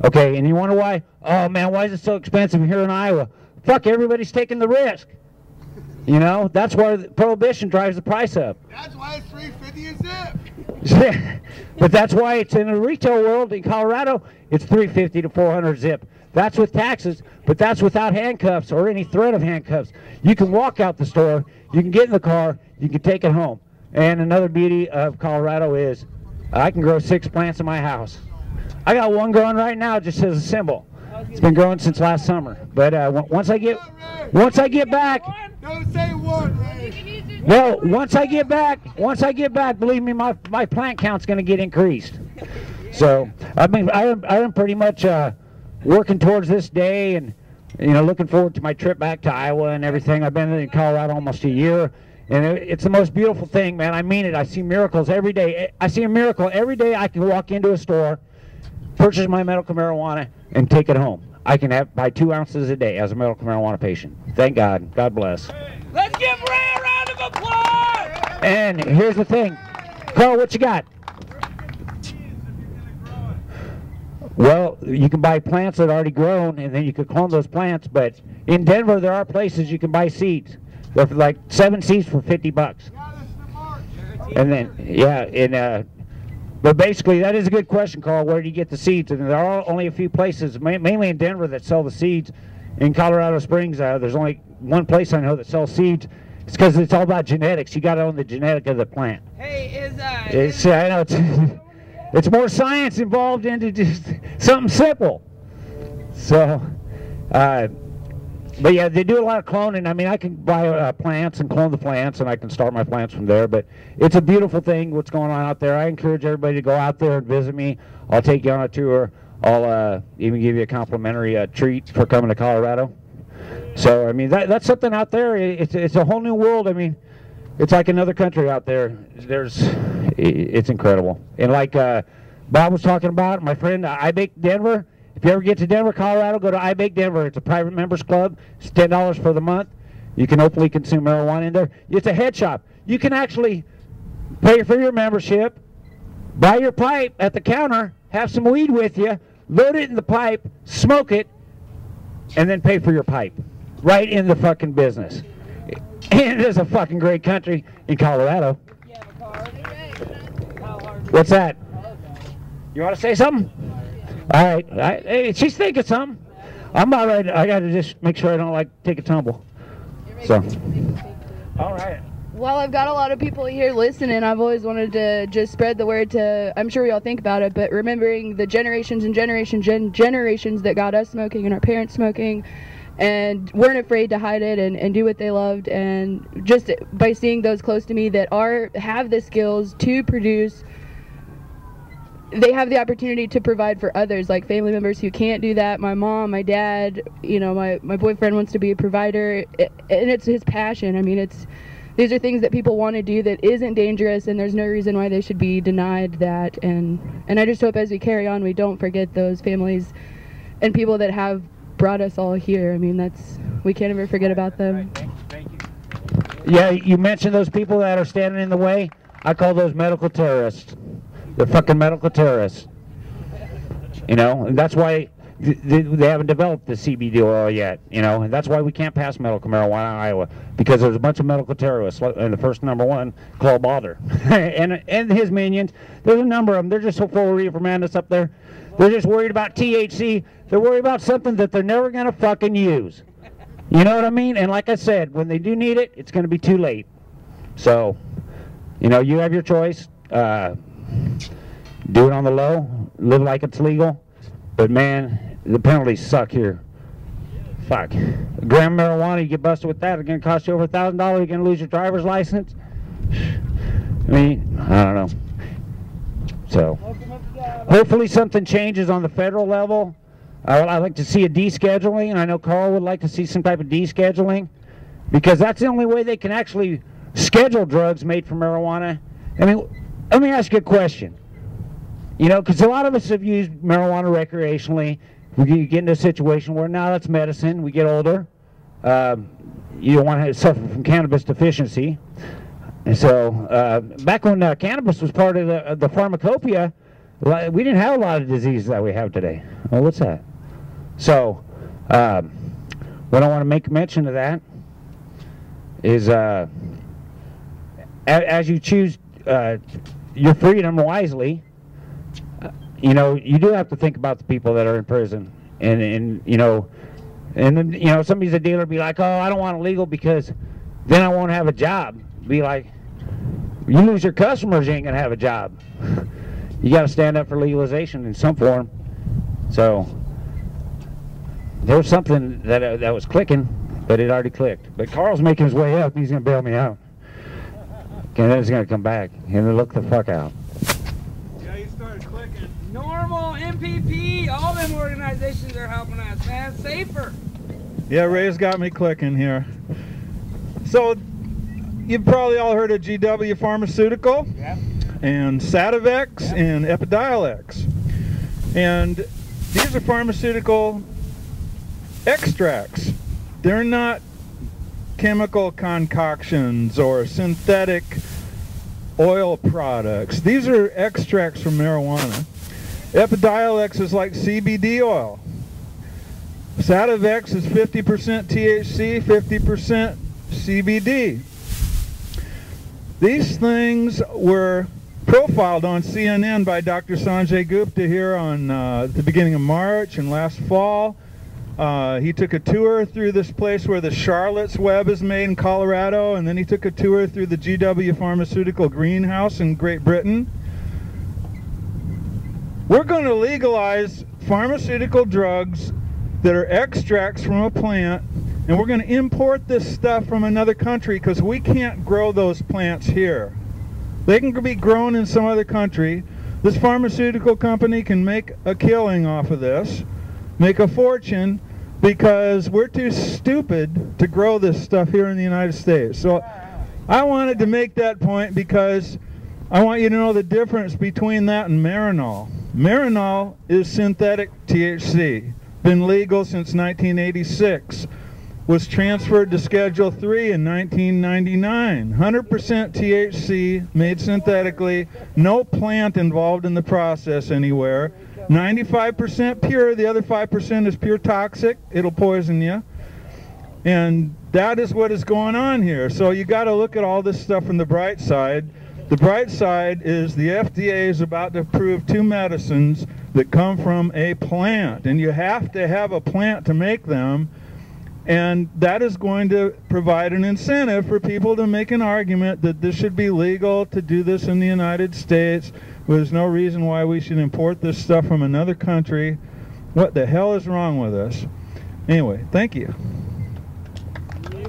Okay, and you wonder why? Oh man, why is it so expensive here in Iowa? Fuck, everybody's taking the risk. You know, that's why the prohibition drives the price up. That's why it's $3.50 a zip. But that's why it's in the retail world in Colorado, it's $3.50 to $400 zip. That's with taxes, but that's without handcuffs or any threat of handcuffs. You can walk out the store, you can get in the car, you can take it home. And another beauty of Colorado is I can grow 6 plants in my house. I got one growing right now just as a symbol. It's been growing since last summer. But once I get back, don't say one, Ray. well, once I get back, believe me, my plant count's going to get increased. So I'm pretty much working towards this day, and looking forward to my trip back to Iowa and everything. I've been in Colorado almost a year. And it's the most beautiful thing, man. I mean it. I see miracles every day. I see a miracle every day. I can walk into a store, purchase my medical marijuana, and take it home. I can buy 2 ounces a day as a medical marijuana patient. Thank God. God bless. Let's give Ray a round of applause! And here's the thing. Carl, what you got? Well, you can buy plants that are already grown, and then you can clone those plants. But in Denver, there are places you can buy seeds. They're for like 7 seeds for $50. And then, but basically that is a good question, Carl. Where do you get the seeds? And there are only a few places, mainly in Denver, that sell the seeds. In Colorado Springs, there's only one place I know that sells seeds. It's because it's all about genetics. You got to own the genetic of the plant. Hey, I know it's more science involved into just something simple. So, but yeah, they do a lot of cloning. I mean, I can buy plants and clone the plants, and I can start my plants from there. But it's a beautiful thing what's going on out there. I encourage everybody to go out there and visit me. I'll take you on a tour. I'll even give you a complimentary treat for coming to Colorado. So, I mean, that's something out there. It's a whole new world. I mean, it's like another country out there. It's incredible. And like Bob was talking about, my friend iBake Denver. If you ever get to Denver, Colorado, go to iBake Denver. It's a private members club. It's $10 for the month. You can openly consume marijuana in there. It's a head shop. You can actually pay for your membership, buy your pipe at the counter, have some weed with you, load it in the pipe, smoke it, and then pay for your pipe. Right in the fucking business. And it is a fucking great country in Colorado. What's that? You want to say something? All right. Hey, she's thinking something. I'm all right. I got to just make sure I don't take a tumble. So. All right. Well, I've got a lot of people here listening. I've always wanted to just spread the word to, I'm sure we all think about it, but remembering the generations and generations that got us smoking and our parents smoking and weren't afraid to hide it and do what they loved. And just by seeing those close to me that have the skills to produce, they have the opportunity to provide for others, like family members who can't do that. My mom, my dad, my boyfriend wants to be a provider, and it's his passion. I mean, these are things that people want to do that isn't dangerous, and there's no reason why they should be denied that. And I just hope as we carry on, we don't forget those families and people that have brought us all here. I mean, we can't ever forget about them. Thank you. Yeah, you mentioned those people that are standing in the way. I call those medical terrorists. They're fucking medical terrorists. And that's why they haven't developed the CBD oil yet, and that's why we can't pass medical marijuana in Iowa, because there's a bunch of medical terrorists, and the first number one, Claude Balder, and his minions. There's a number of them. They're just so full of reefer madness up there. They're just worried about THC. They're worried about something that they're never going to fucking use. You know what I mean? And like I said, when they do need it, it's going to be too late. So, you have your choice. Do it on the low, live like it's legal, but man, the penalties suck here. Fuck. A gram of marijuana, you get busted with that, it's going to cost you over $1,000, you're going to lose your driver's license. I mean, I don't know. So, hopefully something changes on the federal level. I'd like to see a descheduling, and I know Carl would like to see some type of descheduling, because that's the only way they can actually schedule drugs made from marijuana. I mean, let me ask you a question. You know, because a lot of us have used marijuana recreationally. We get into a situation where now that's medicine. We get older. You don't want to suffer from cannabis deficiency. And so, back when cannabis was part of the pharmacopoeia, we didn't have a lot of diseases that we have today. Oh, what's that? So, what I want to make mention of that is, as you choose your freedom wisely, you know, you do have to think about the people that are in prison, and you know, and then, you know, somebody's a dealer, be like, oh, I don't want it legal because then I won't have a job. Be like, you lose your customers, you ain't gonna have a job. You got to stand up for legalization in some form. So there was something that was clicking, but it already clicked. But Carl's making his way up. He's gonna bail me out, and then he's gonna come back and look the fuck out. Normal, MPP, all them organizations are helping us, man. Safer. Yeah, Ray's got me clicking here. So, you've probably all heard of GW Pharmaceutical, and Sativex, and Epidiolex. And these are pharmaceutical extracts. They're not chemical concoctions or synthetic oil products. These are extracts from marijuana. Epidiolex is like CBD oil. Sativex is 50% THC, 50% CBD. These things were profiled on CNN by Dr. Sanjay Gupta here on the beginning of March and last fall. He took a tour through this place where the Charlotte's Web is made in Colorado, and then he took a tour through the GW Pharmaceutical greenhouse in Great Britain. We're going to legalize pharmaceutical drugs that are extracts from a plant, and we're going to import this stuff from another country because we can't grow those plants here. They can be grown in some other country. This pharmaceutical company can make a killing off of this, make a fortune, because we're too stupid to grow this stuff here in the United States. So I wanted to make that point because I want you to know the difference between that and Marinol. Marinol is synthetic THC, been legal since 1986, was transferred to Schedule 3 in 1999. 100% THC, made synthetically, no plant involved in the process anywhere. 95% pure, the other 5% is pure toxic, it'll poison you. And that is what is going on here. So you got to look at all this stuff from the bright side. The bright side is the FDA is about to approve 2 medicines that come from a plant, and you have to have a plant to make them, and that is going to provide an incentive for people to make an argument that this should be legal to do this in the United States. There's no reason why we should import this stuff from another country. What the hell is wrong with us? Anyway, thank you.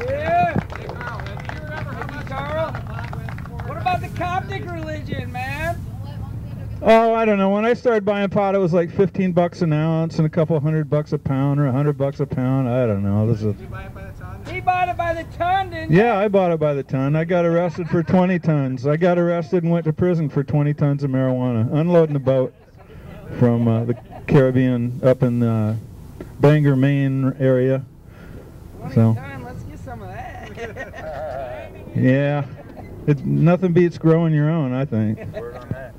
Yeah. Carl, what about the Coptic religion, man? Oh, I don't know. When I started buying pot, it was like 15 bucks an ounce and a couple $100 a pound or $100 a pound. I don't know. This is. He bought it by the ton, didn't you? Yeah, I bought it by the ton. I got arrested for 20 tons. I got arrested and went to prison for 20 tons of marijuana, unloading a boat from the Caribbean up in the Bangor, Maine area. So. Let's get some of that. Yeah, nothing beats growing your own, I think. Word on that.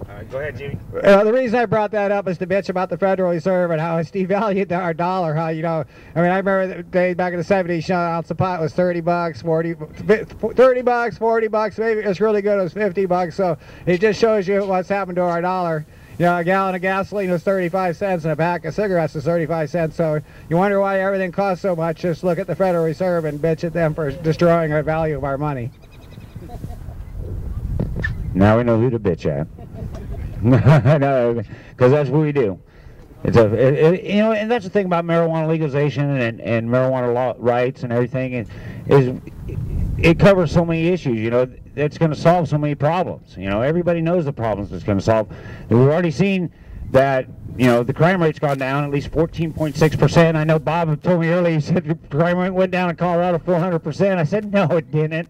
All right, go ahead, Jimmy. The reason I brought that up is to bitch about the Federal Reserve and how it's devalued our dollar. How, you know, I mean, I remember the days back in the 70s, an ounce of pot was 30 bucks, 40 bucks, 40 bucks. Maybe it was really good, it was 50 bucks. So it just shows you what's happened to our dollar. You know, a gallon of gasoline was 35 cents and a pack of cigarettes was 35 cents. So you wonder why everything costs so much. Just look at the Federal Reserve and bitch at them for destroying the value of our money. Now we know who to bitch at. Because that's what we do. It's you know, and that's the thing about marijuana legalization and marijuana law rights and everything is it covers so many issues. You know, that's going to solve so many problems. You know, everybody knows the problems it's going to solve. And we've already seen that, you know, the crime rate's gone down at least 14.6%. I know Bob told me earlier, he said the crime rate went down in Colorado 400%. I said, no, it didn't.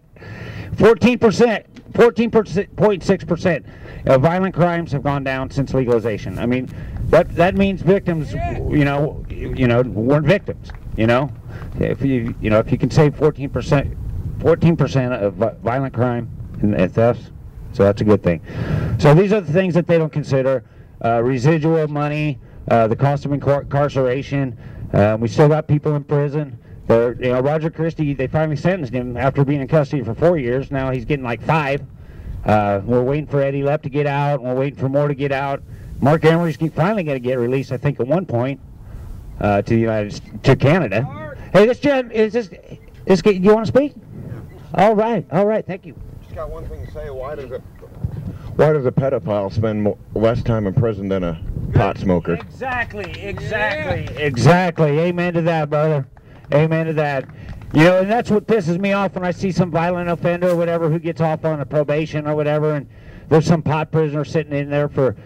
14.6% of violent crimes have gone down since legalization. I mean, that means victims, you know, weren't victims. You know, if you can save 14% of violent crime and thefts, so that's a good thing. So these are the things that they don't consider: residual money, the cost of incarceration. We still got people in prison. You know, Roger Christie, they finally sentenced him after being in custody for 4 years. Now he's getting like 5. We're waiting for Eddie Lepp to get out. We're waiting for more to get out. Mark Emery's finally going to get released, I think, at one point to Canada. Hey, this Jen, you want to speak? All right, thank you. Just got one thing to say. Why does a pedophile spend less time in prison than a pot smoker? Exactly. Amen to that, brother. Amen to that. You know, and that's what pisses me off when I see some violent offender or whatever who gets off on a probation or whatever, and there's some pot prisoner sitting in there for,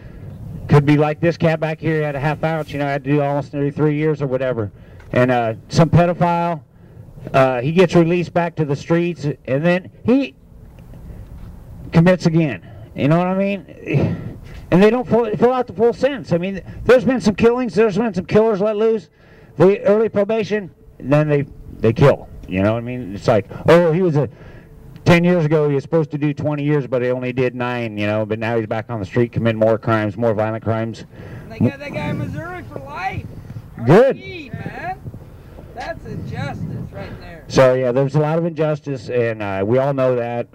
could be like this cat back here, had a half ounce, you know, had to do almost nearly 3 years or whatever. And some pedophile, he gets released back to the streets, and then he commits again. You know what I mean? And they don't fill out the full sentence. I mean, there's been some killings, there's been some killers let loose. The early probation, then they kill. You know what I mean? It's like, oh, he was 10 years ago, he was supposed to do 20 years, but he only did 9, you know, but now he's back on the street committing more crimes, more violent crimes. They got that guy in Missouri for life. Good. Man. That's injustice right there. So yeah, there's a lot of injustice, and we all know that.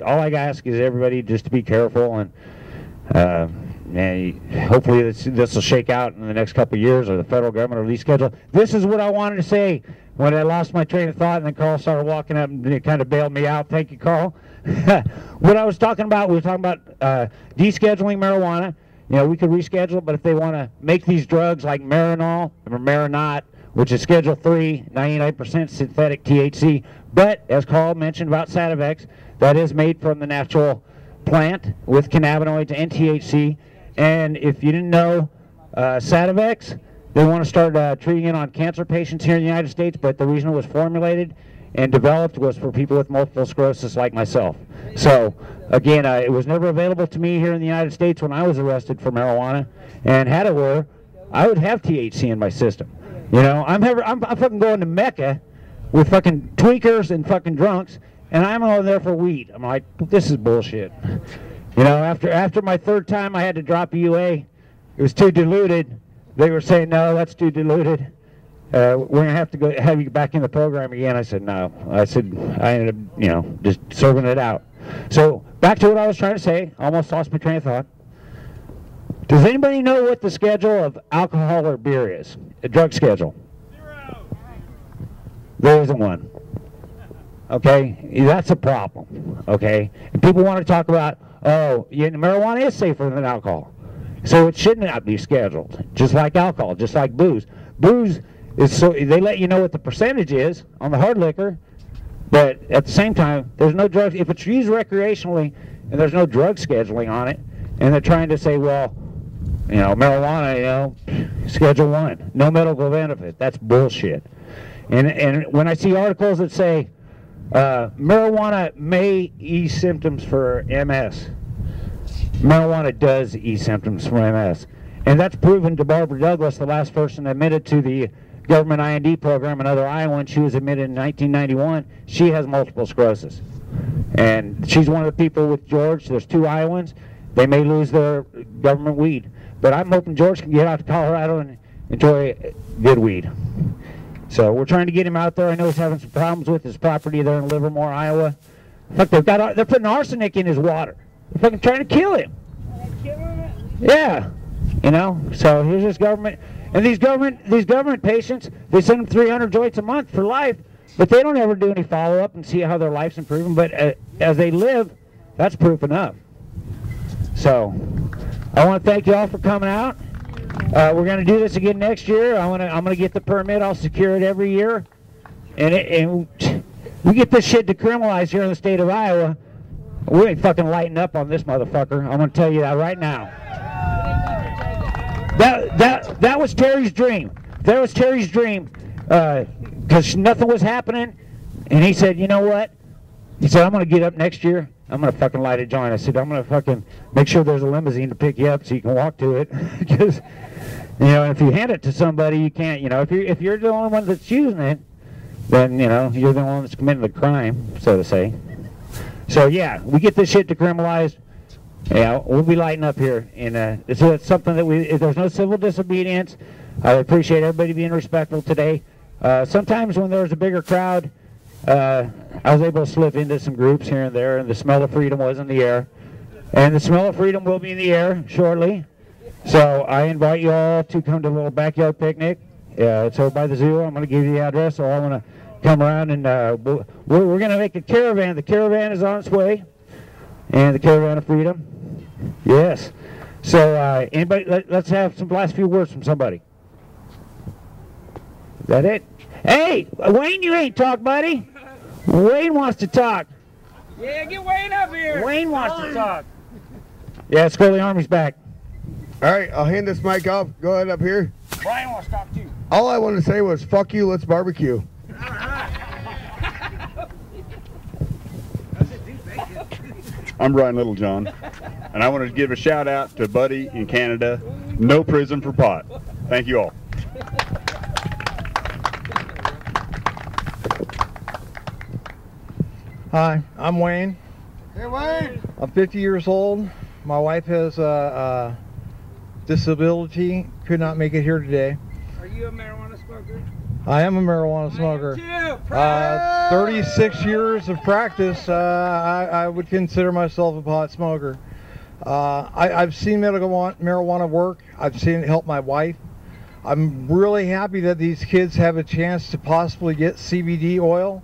All I ask is everybody just to be careful, and hopefully this will shake out in the next couple of years, or the federal government will reschedule. This is what I wanted to say when I lost my train of thought, and then Carl started walking up and kind of bailed me out. Thank you, Carl. What I was talking about, we were talking about descheduling marijuana. You know, we could reschedule, but if they want to make these drugs like Marinol or Marinot, which is Schedule 3, 99% synthetic THC, but as Carl mentioned about Sativex, that is made from the natural plant with cannabinoids and THC. And if you didn't know, Sativex, they want to start treating it on cancer patients here in the United States, but the reason it was formulated and developed was for people with multiple sclerosis like myself. So again, it was never available to me here in the United States when I was arrested for marijuana, and had it were, I would have THC in my system. You know, I'm fucking going to Mecca with fucking tweakers and fucking drunks, and I'm over there for weed. I'm like, this is bullshit. You know, after my 3rd time I had to drop UA, it was too diluted. They were saying, no, that's too diluted. We're going to have to have you back in the program again. I said, no. I ended up, you know, just serving it out. So back to what I was trying to say. Almost lost my train of thought. Does anybody know what the schedule of alcohol or beer is? A drug schedule? 0. There isn't one. Okay? That's a problem. Okay? And people want to talk about, oh, marijuana is safer than alcohol. So it should not be scheduled. Just like alcohol, just like booze. Booze is they let you know what the percentage is on the hard liquor, but at the same time, there's no drugs. If it's used recreationally and there's no drug scheduling on it, and they're trying to say, well, you know, marijuana, you know, Schedule 1, no medical benefit. That's bullshit. And when I see articles that say marijuana may ease symptoms for MS, marijuana does ease symptoms for MS. And that's proven to Barbara Douglas, the last person admitted to the government IND program, another Iowan. She was admitted in 1991. She has multiple sclerosis. And she's one of the people with George. There's 2 Iowans. They may lose their government weed. But I'm hoping George can get out to Colorado and enjoy good weed. So we're trying to get him out there. I know he's having some problems with his property there in Livermore, Iowa. Look, they're putting arsenic in his water. They're fucking trying to kill him. Yeah. You know, so here's this government. And these government patients, they send them 300 joints a month for life, but they don't ever do any follow-up and see how their life's improving. But as they live, that's proof enough. So I want to thank you all for coming out. We're going to do this again next year. I'm going to get the permit. I'll secure it every year. And we get this shit decriminalized here in the state of Iowa. We ain't fucking lighting up on this motherfucker. I'm gonna tell you that right now. That was Terry's dream. That was Terry's dream, because nothing was happening, and he said, you know what? He said, I'm gonna get up next year. I'm gonna fucking light a joint. I said, I'm gonna fucking make sure there's a limousine to pick you up so you can walk to it, because you know, if you hand it to somebody, you can't. You know, if you're the only one that's using it, then you know you're the one that's committing the crime, so to say. So yeah, we get this shit decriminalized. Yeah, we'll be lighting up here, and it's something that there's no civil disobedience. I appreciate everybody being respectful today. Sometimes when there's a bigger crowd, I was able to slip into some groups here and there, and the smell of freedom was in the air. And the smell of freedom will be in the air shortly. So I invite you all to come to a little backyard picnic. It's over by the zoo. I'm going to give you the address, or I want to come around, and we're going to make a caravan. The caravan is on its way, and the caravan of freedom. Yes. So anybody, let's have some last few words from somebody. Is that it? Hey, Wayne, you ain't talk, buddy. Wayne wants to talk. Yeah, get Wayne up here. Wayne wants to talk. Yeah, Scully Army's back. All right, I'll hand this mic off. Go ahead up here. Brian wants to talk too. All I wanted to say was, fuck you, let's barbecue. I'm Brian Littlejohn, and I want to give a shout out to Buddy in Canada. No prison for pot. Thank you all. Hi, I'm Wayne. Hey, Wayne. I'm 50 years old. My wife has a disability, could not make it here today. Are you a marijuana smoker? I am a marijuana smoker. 36 years of practice, I would consider myself a pot smoker. I've seen medical marijuana work. I've seen it help my wife. I'm really happy that these kids have a chance to possibly get CBD oil,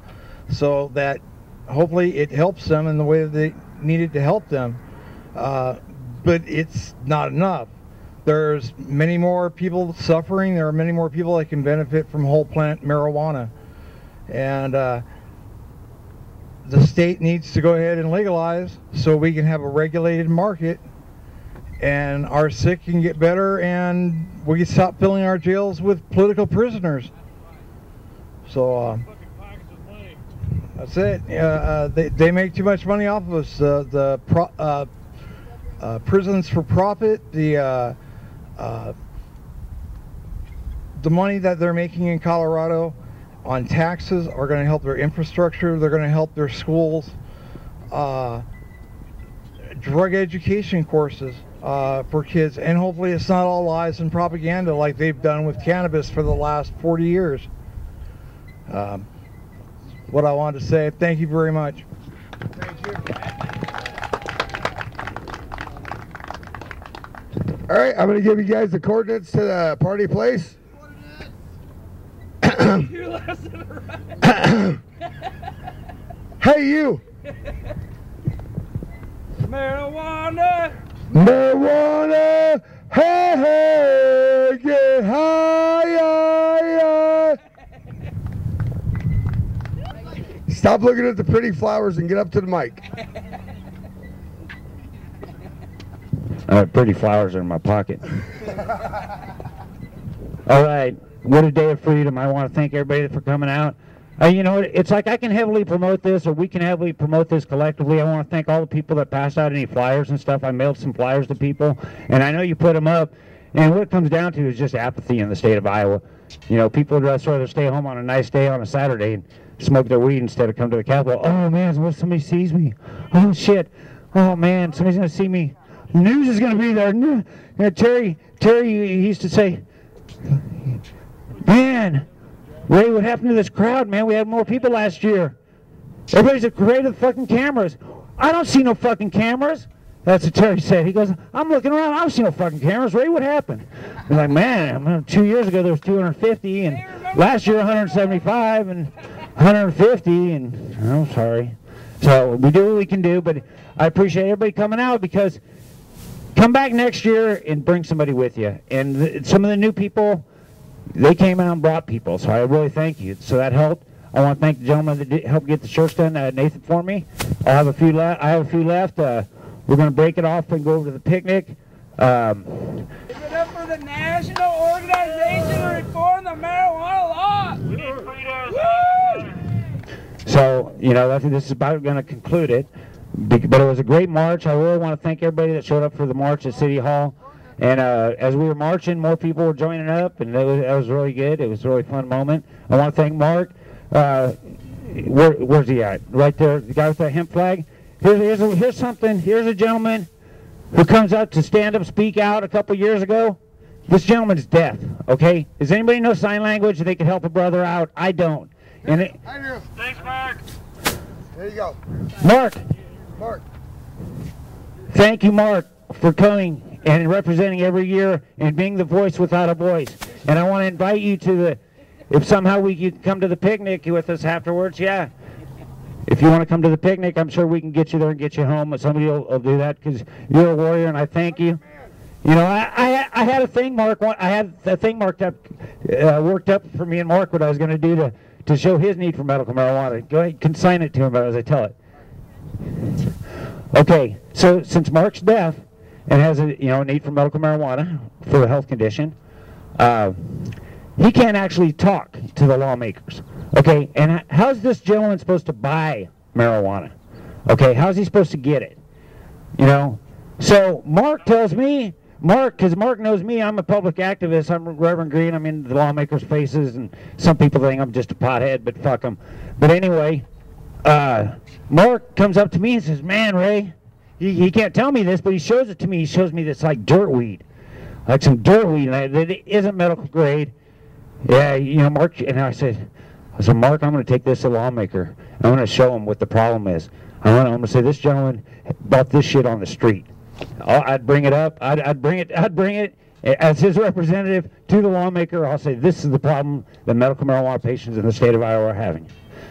so that hopefully it helps them in the way that they need it to help them. But it's not enough. There's many more people suffering. There are many more people that can benefit from whole plant marijuana. And the state needs to go ahead and legalize so we can have a regulated market, and our sick can get better, and we can stop filling our jails with political prisoners. So that's it. They make too much money off of us. The prisons for profit, the money that they're making in Colorado on taxes are going to help their infrastructure. They're going to help their schools. Drug education courses for kids, and hopefully it's not all lies and propaganda like they've done with cannabis for the last 40 years. What I wanted to say. Thank you very much. Thank you. All right, I'm going to give you guys the coordinates to the party place. Hey, you. Marijuana. Marijuana. Hey, hey, get high. Stop looking at the pretty flowers and get up to the mic. Pretty flowers are in my pocket. All right, what a day of freedom. I want to thank everybody for coming out. You know, it's like I can heavily promote this, or we can heavily promote this collectively. I want to thank all the people that passed out any flyers and stuff. I mailed some flyers to people, and I know you put them up. And what it comes down to is just apathy in the state of Iowa. You know, people would rather stay home on a nice day on a Saturday and smoke their weed instead of come to the Capitol. Oh, man, what if somebody sees me? Oh, shit. Oh, man, somebody's going to see me. News is going to be there. You know, Terry, he used to say, man, Ray, what happened to this crowd, man? We had more people last year. Everybody's afraid of the fucking cameras. I don't see no fucking cameras. That's what Terry said. He goes, I'm looking around. I don't see no fucking cameras. Ray, what happened? I'm like, man, 2 years ago there was 250, and last year 175, and 150, and I'm sorry. So we do what we can do, but I appreciate everybody coming out, because come back next year and bring somebody with you. And some of the new people, they came out and brought people, so I really thank you. So that helped. I want to thank the gentleman that helped get the shirts done, Nathan, for me. I have a few left. We're going to break it off and go over to the picnic. Give it up for the National Organization to Reform the Marijuana Law. We need freedom. So, you know, this is about going to conclude it. But it was a great march. I really want to thank everybody that showed up for the march at City Hall. And as we were marching, more people were joining up, and that was really good. It was a really fun moment. I want to thank Mark. Where's he at? Right there, the guy with the hemp flag. Here's something. Here's a gentleman who comes up to stand up, speak out a couple years ago. This gentleman's deaf, okay? Does anybody know sign language? They can help a brother out. I don't. And Thanks, Mark. There you go. Mark. Mark. Thank you, Mark, for coming and representing every year and being the voice without a voice. And I want to invite you to if somehow we could come to the picnic with us afterwards, yeah. If you want to come to the picnic, I'm sure we can get you there and get you home. Somebody will do that because you're a warrior, and I thank you. You know, I had a thing, Mark. I had a thing worked up for me and Mark what I was going to do to show his need for medical marijuana. Go ahead, consign it to him as I tell it. Okay, so since Mark's deaf and has a need for medical marijuana for a health condition, he can't actually talk to the lawmakers. Okay, and how's this gentleman supposed to buy marijuana? Okay, how's he supposed to get it? You know, so Mark tells me, because Mark knows me, I'm a public activist. I'm Reverend Green. I'm in the lawmakers' faces, and some people think I'm just a pothead, but fuck them. But anyway, Mark comes up to me and says, "Man, Ray," he can't tell me this, but he shows it to me. He shows me this like dirt weed, like some dirt weed that isn't medical grade. Yeah, you know, Mark. And I said, Mark, I'm going to take this to the lawmaker. I'm going to show him what the problem is. I'm going to say this gentleman bought this shit on the street. I'd bring it up. I'd bring it as his representative to the lawmaker. I'll say this is the problem that medical marijuana patients in the state of Iowa are having.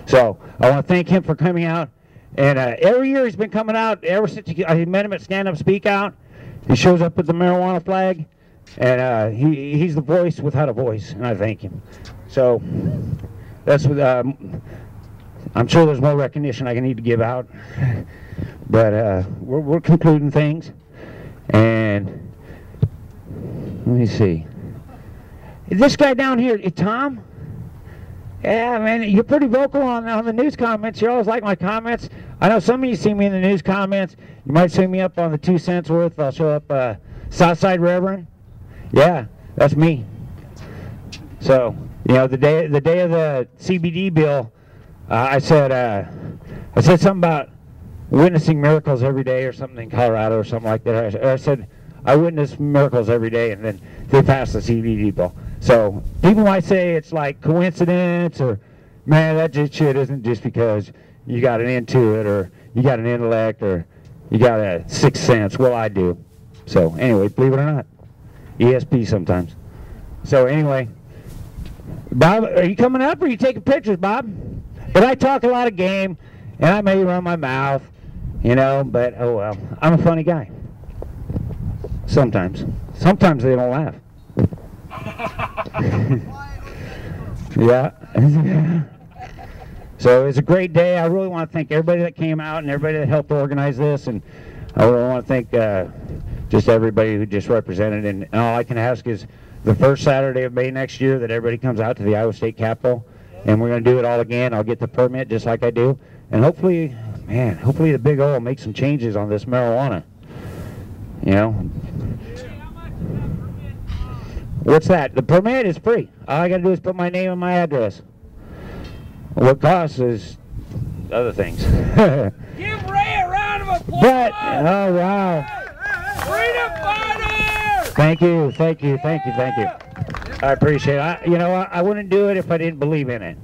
So I want to thank him for coming out. And every year he's been coming out. Ever since I met him at Stand Up, Speak Out, he shows up with the marijuana flag, and he's the voice without a voice, and I thank him. So that's what I'm sure there's more recognition I need to give out, but we're concluding things. And let me see. This guy down here, Tom. Yeah, man, you're pretty vocal on the news comments. You always like my comments. I know some of you see me in the news comments. You might see me up on the 2 cents worth. I'll show up Southside Reverend. Yeah, that's me. So, you know, the day of the CBD bill, I said something about witnessing miracles every day or something in Colorado or something like that. I said I witness miracles every day, and then they passed the CBD bill. So people might say it's like coincidence, or man, that shit isn't just because you got an intuit, or you got an intellect, or you got a sixth sense. Well, I do. So anyway, believe it or not, ESP sometimes. So anyway, Bob, are you coming up, or are you taking pictures, Bob? But I talk a lot of game, and I may run my mouth, you know, but oh well, I'm a funny guy. Sometimes they don't laugh. Yeah. So it's a great day. I really want to thank everybody that came out and everybody that helped organize this, and I really want to thank just everybody who just represented. And all I can ask is the first Saturday of May next year that everybody comes out to the Iowa State Capitol, and we're going to do it all again. I'll get the permit just like I do, and hopefully, man, hopefully the Big O will make some changes on this marijuana. You know. What's that? The permit is free. All I got to do is put my name and my address. What costs is other things. Give Ray a round of applause! But, oh wow. Freedom fighter! Thank you. I appreciate it. You know, I wouldn't do it if I didn't believe in it.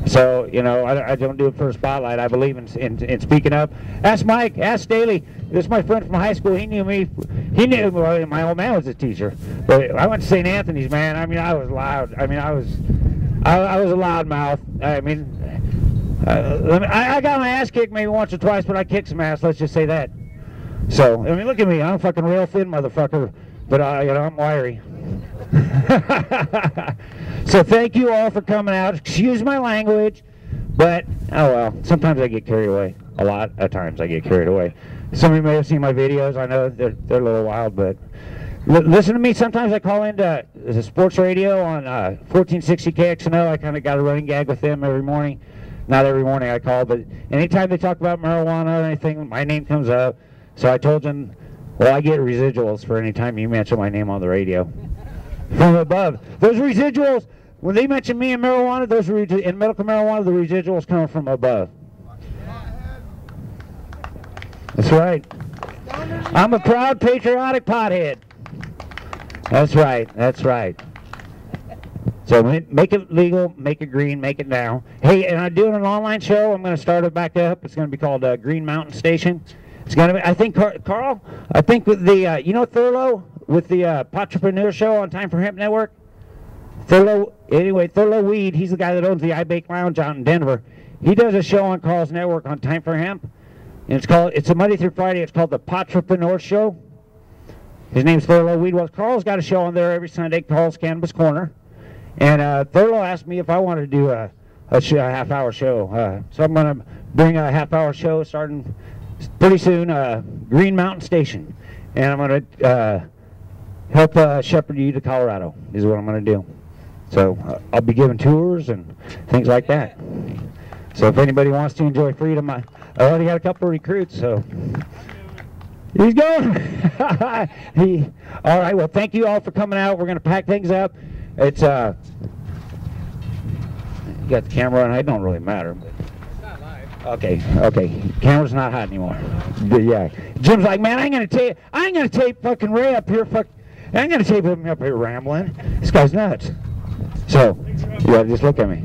So, you know, I don't do it for a spotlight. I believe in speaking up. Ask Mike, ask Staley. This is my friend from high school. He knew me. Well, my old man was a teacher. But I went to St. Anthony's, man. I mean, I was loud. I mean, I was a loud mouth. I mean, I got my ass kicked maybe once or twice, but I kicked some ass. Let's just say that. So, I mean, look at me. I'm a fucking rail thin motherfucker. But, you know, I'm wiry. So thank you all for coming out. Excuse my language. But, oh well, sometimes I get carried away. A lot of times I get carried away. Some of you may have seen my videos. I know they're a little wild, but listen to me. Sometimes I call into the sports radio on 1460 KXNO. I kind of got a running gag with them every morning. Not every morning I call, but anytime they talk about marijuana or anything, my name comes up. So I told them, well, I get residuals for any time you mention my name on the radio. From above. Those residuals, when they mention me and marijuana, those in medical marijuana, the residuals come from above. That's right. I'm a proud patriotic pothead. That's right. That's right. So make it legal, make it green, make it now. Hey, and I'm doing an online show. I'm going to start it back up. It's going to be called Green Mountain Station. It's going to be, I think, Carl, I think with the, you know Thurlow, with the Potrepreneur Show on Time for Hemp Network? Thurlow, anyway, Thurlow Weed, he's the guy that owns the I Bake Lounge out in Denver. He does a show on Carl's network on Time for Hemp. And it's a Monday through Friday. It's called the Potrepreneur Show. His name's Thurlow Weed. Well, Carl's got a show on there every Sunday, Carl's Cannabis Corner. And Thurlow asked me if I wanted to do a half-hour show. So I'm going to bring a half-hour show starting pretty soon, Green Mountain Station. And I'm going to help shepherd you to Colorado is what I'm going to do. So I'll be giving tours and things like that. So if anybody wants to enjoy freedom, I already got a couple of recruits, so he's going. All right, well, thank you all for coming out. We're going to pack things up. It's, you got the camera on. It don't really matter. But. Okay. Camera's not hot anymore. But yeah. Jim's like, man, I ain't gonna tape fucking Ray up here. I ain't gonna tape him up here rambling. This guy's nuts. So, yeah, just look at me.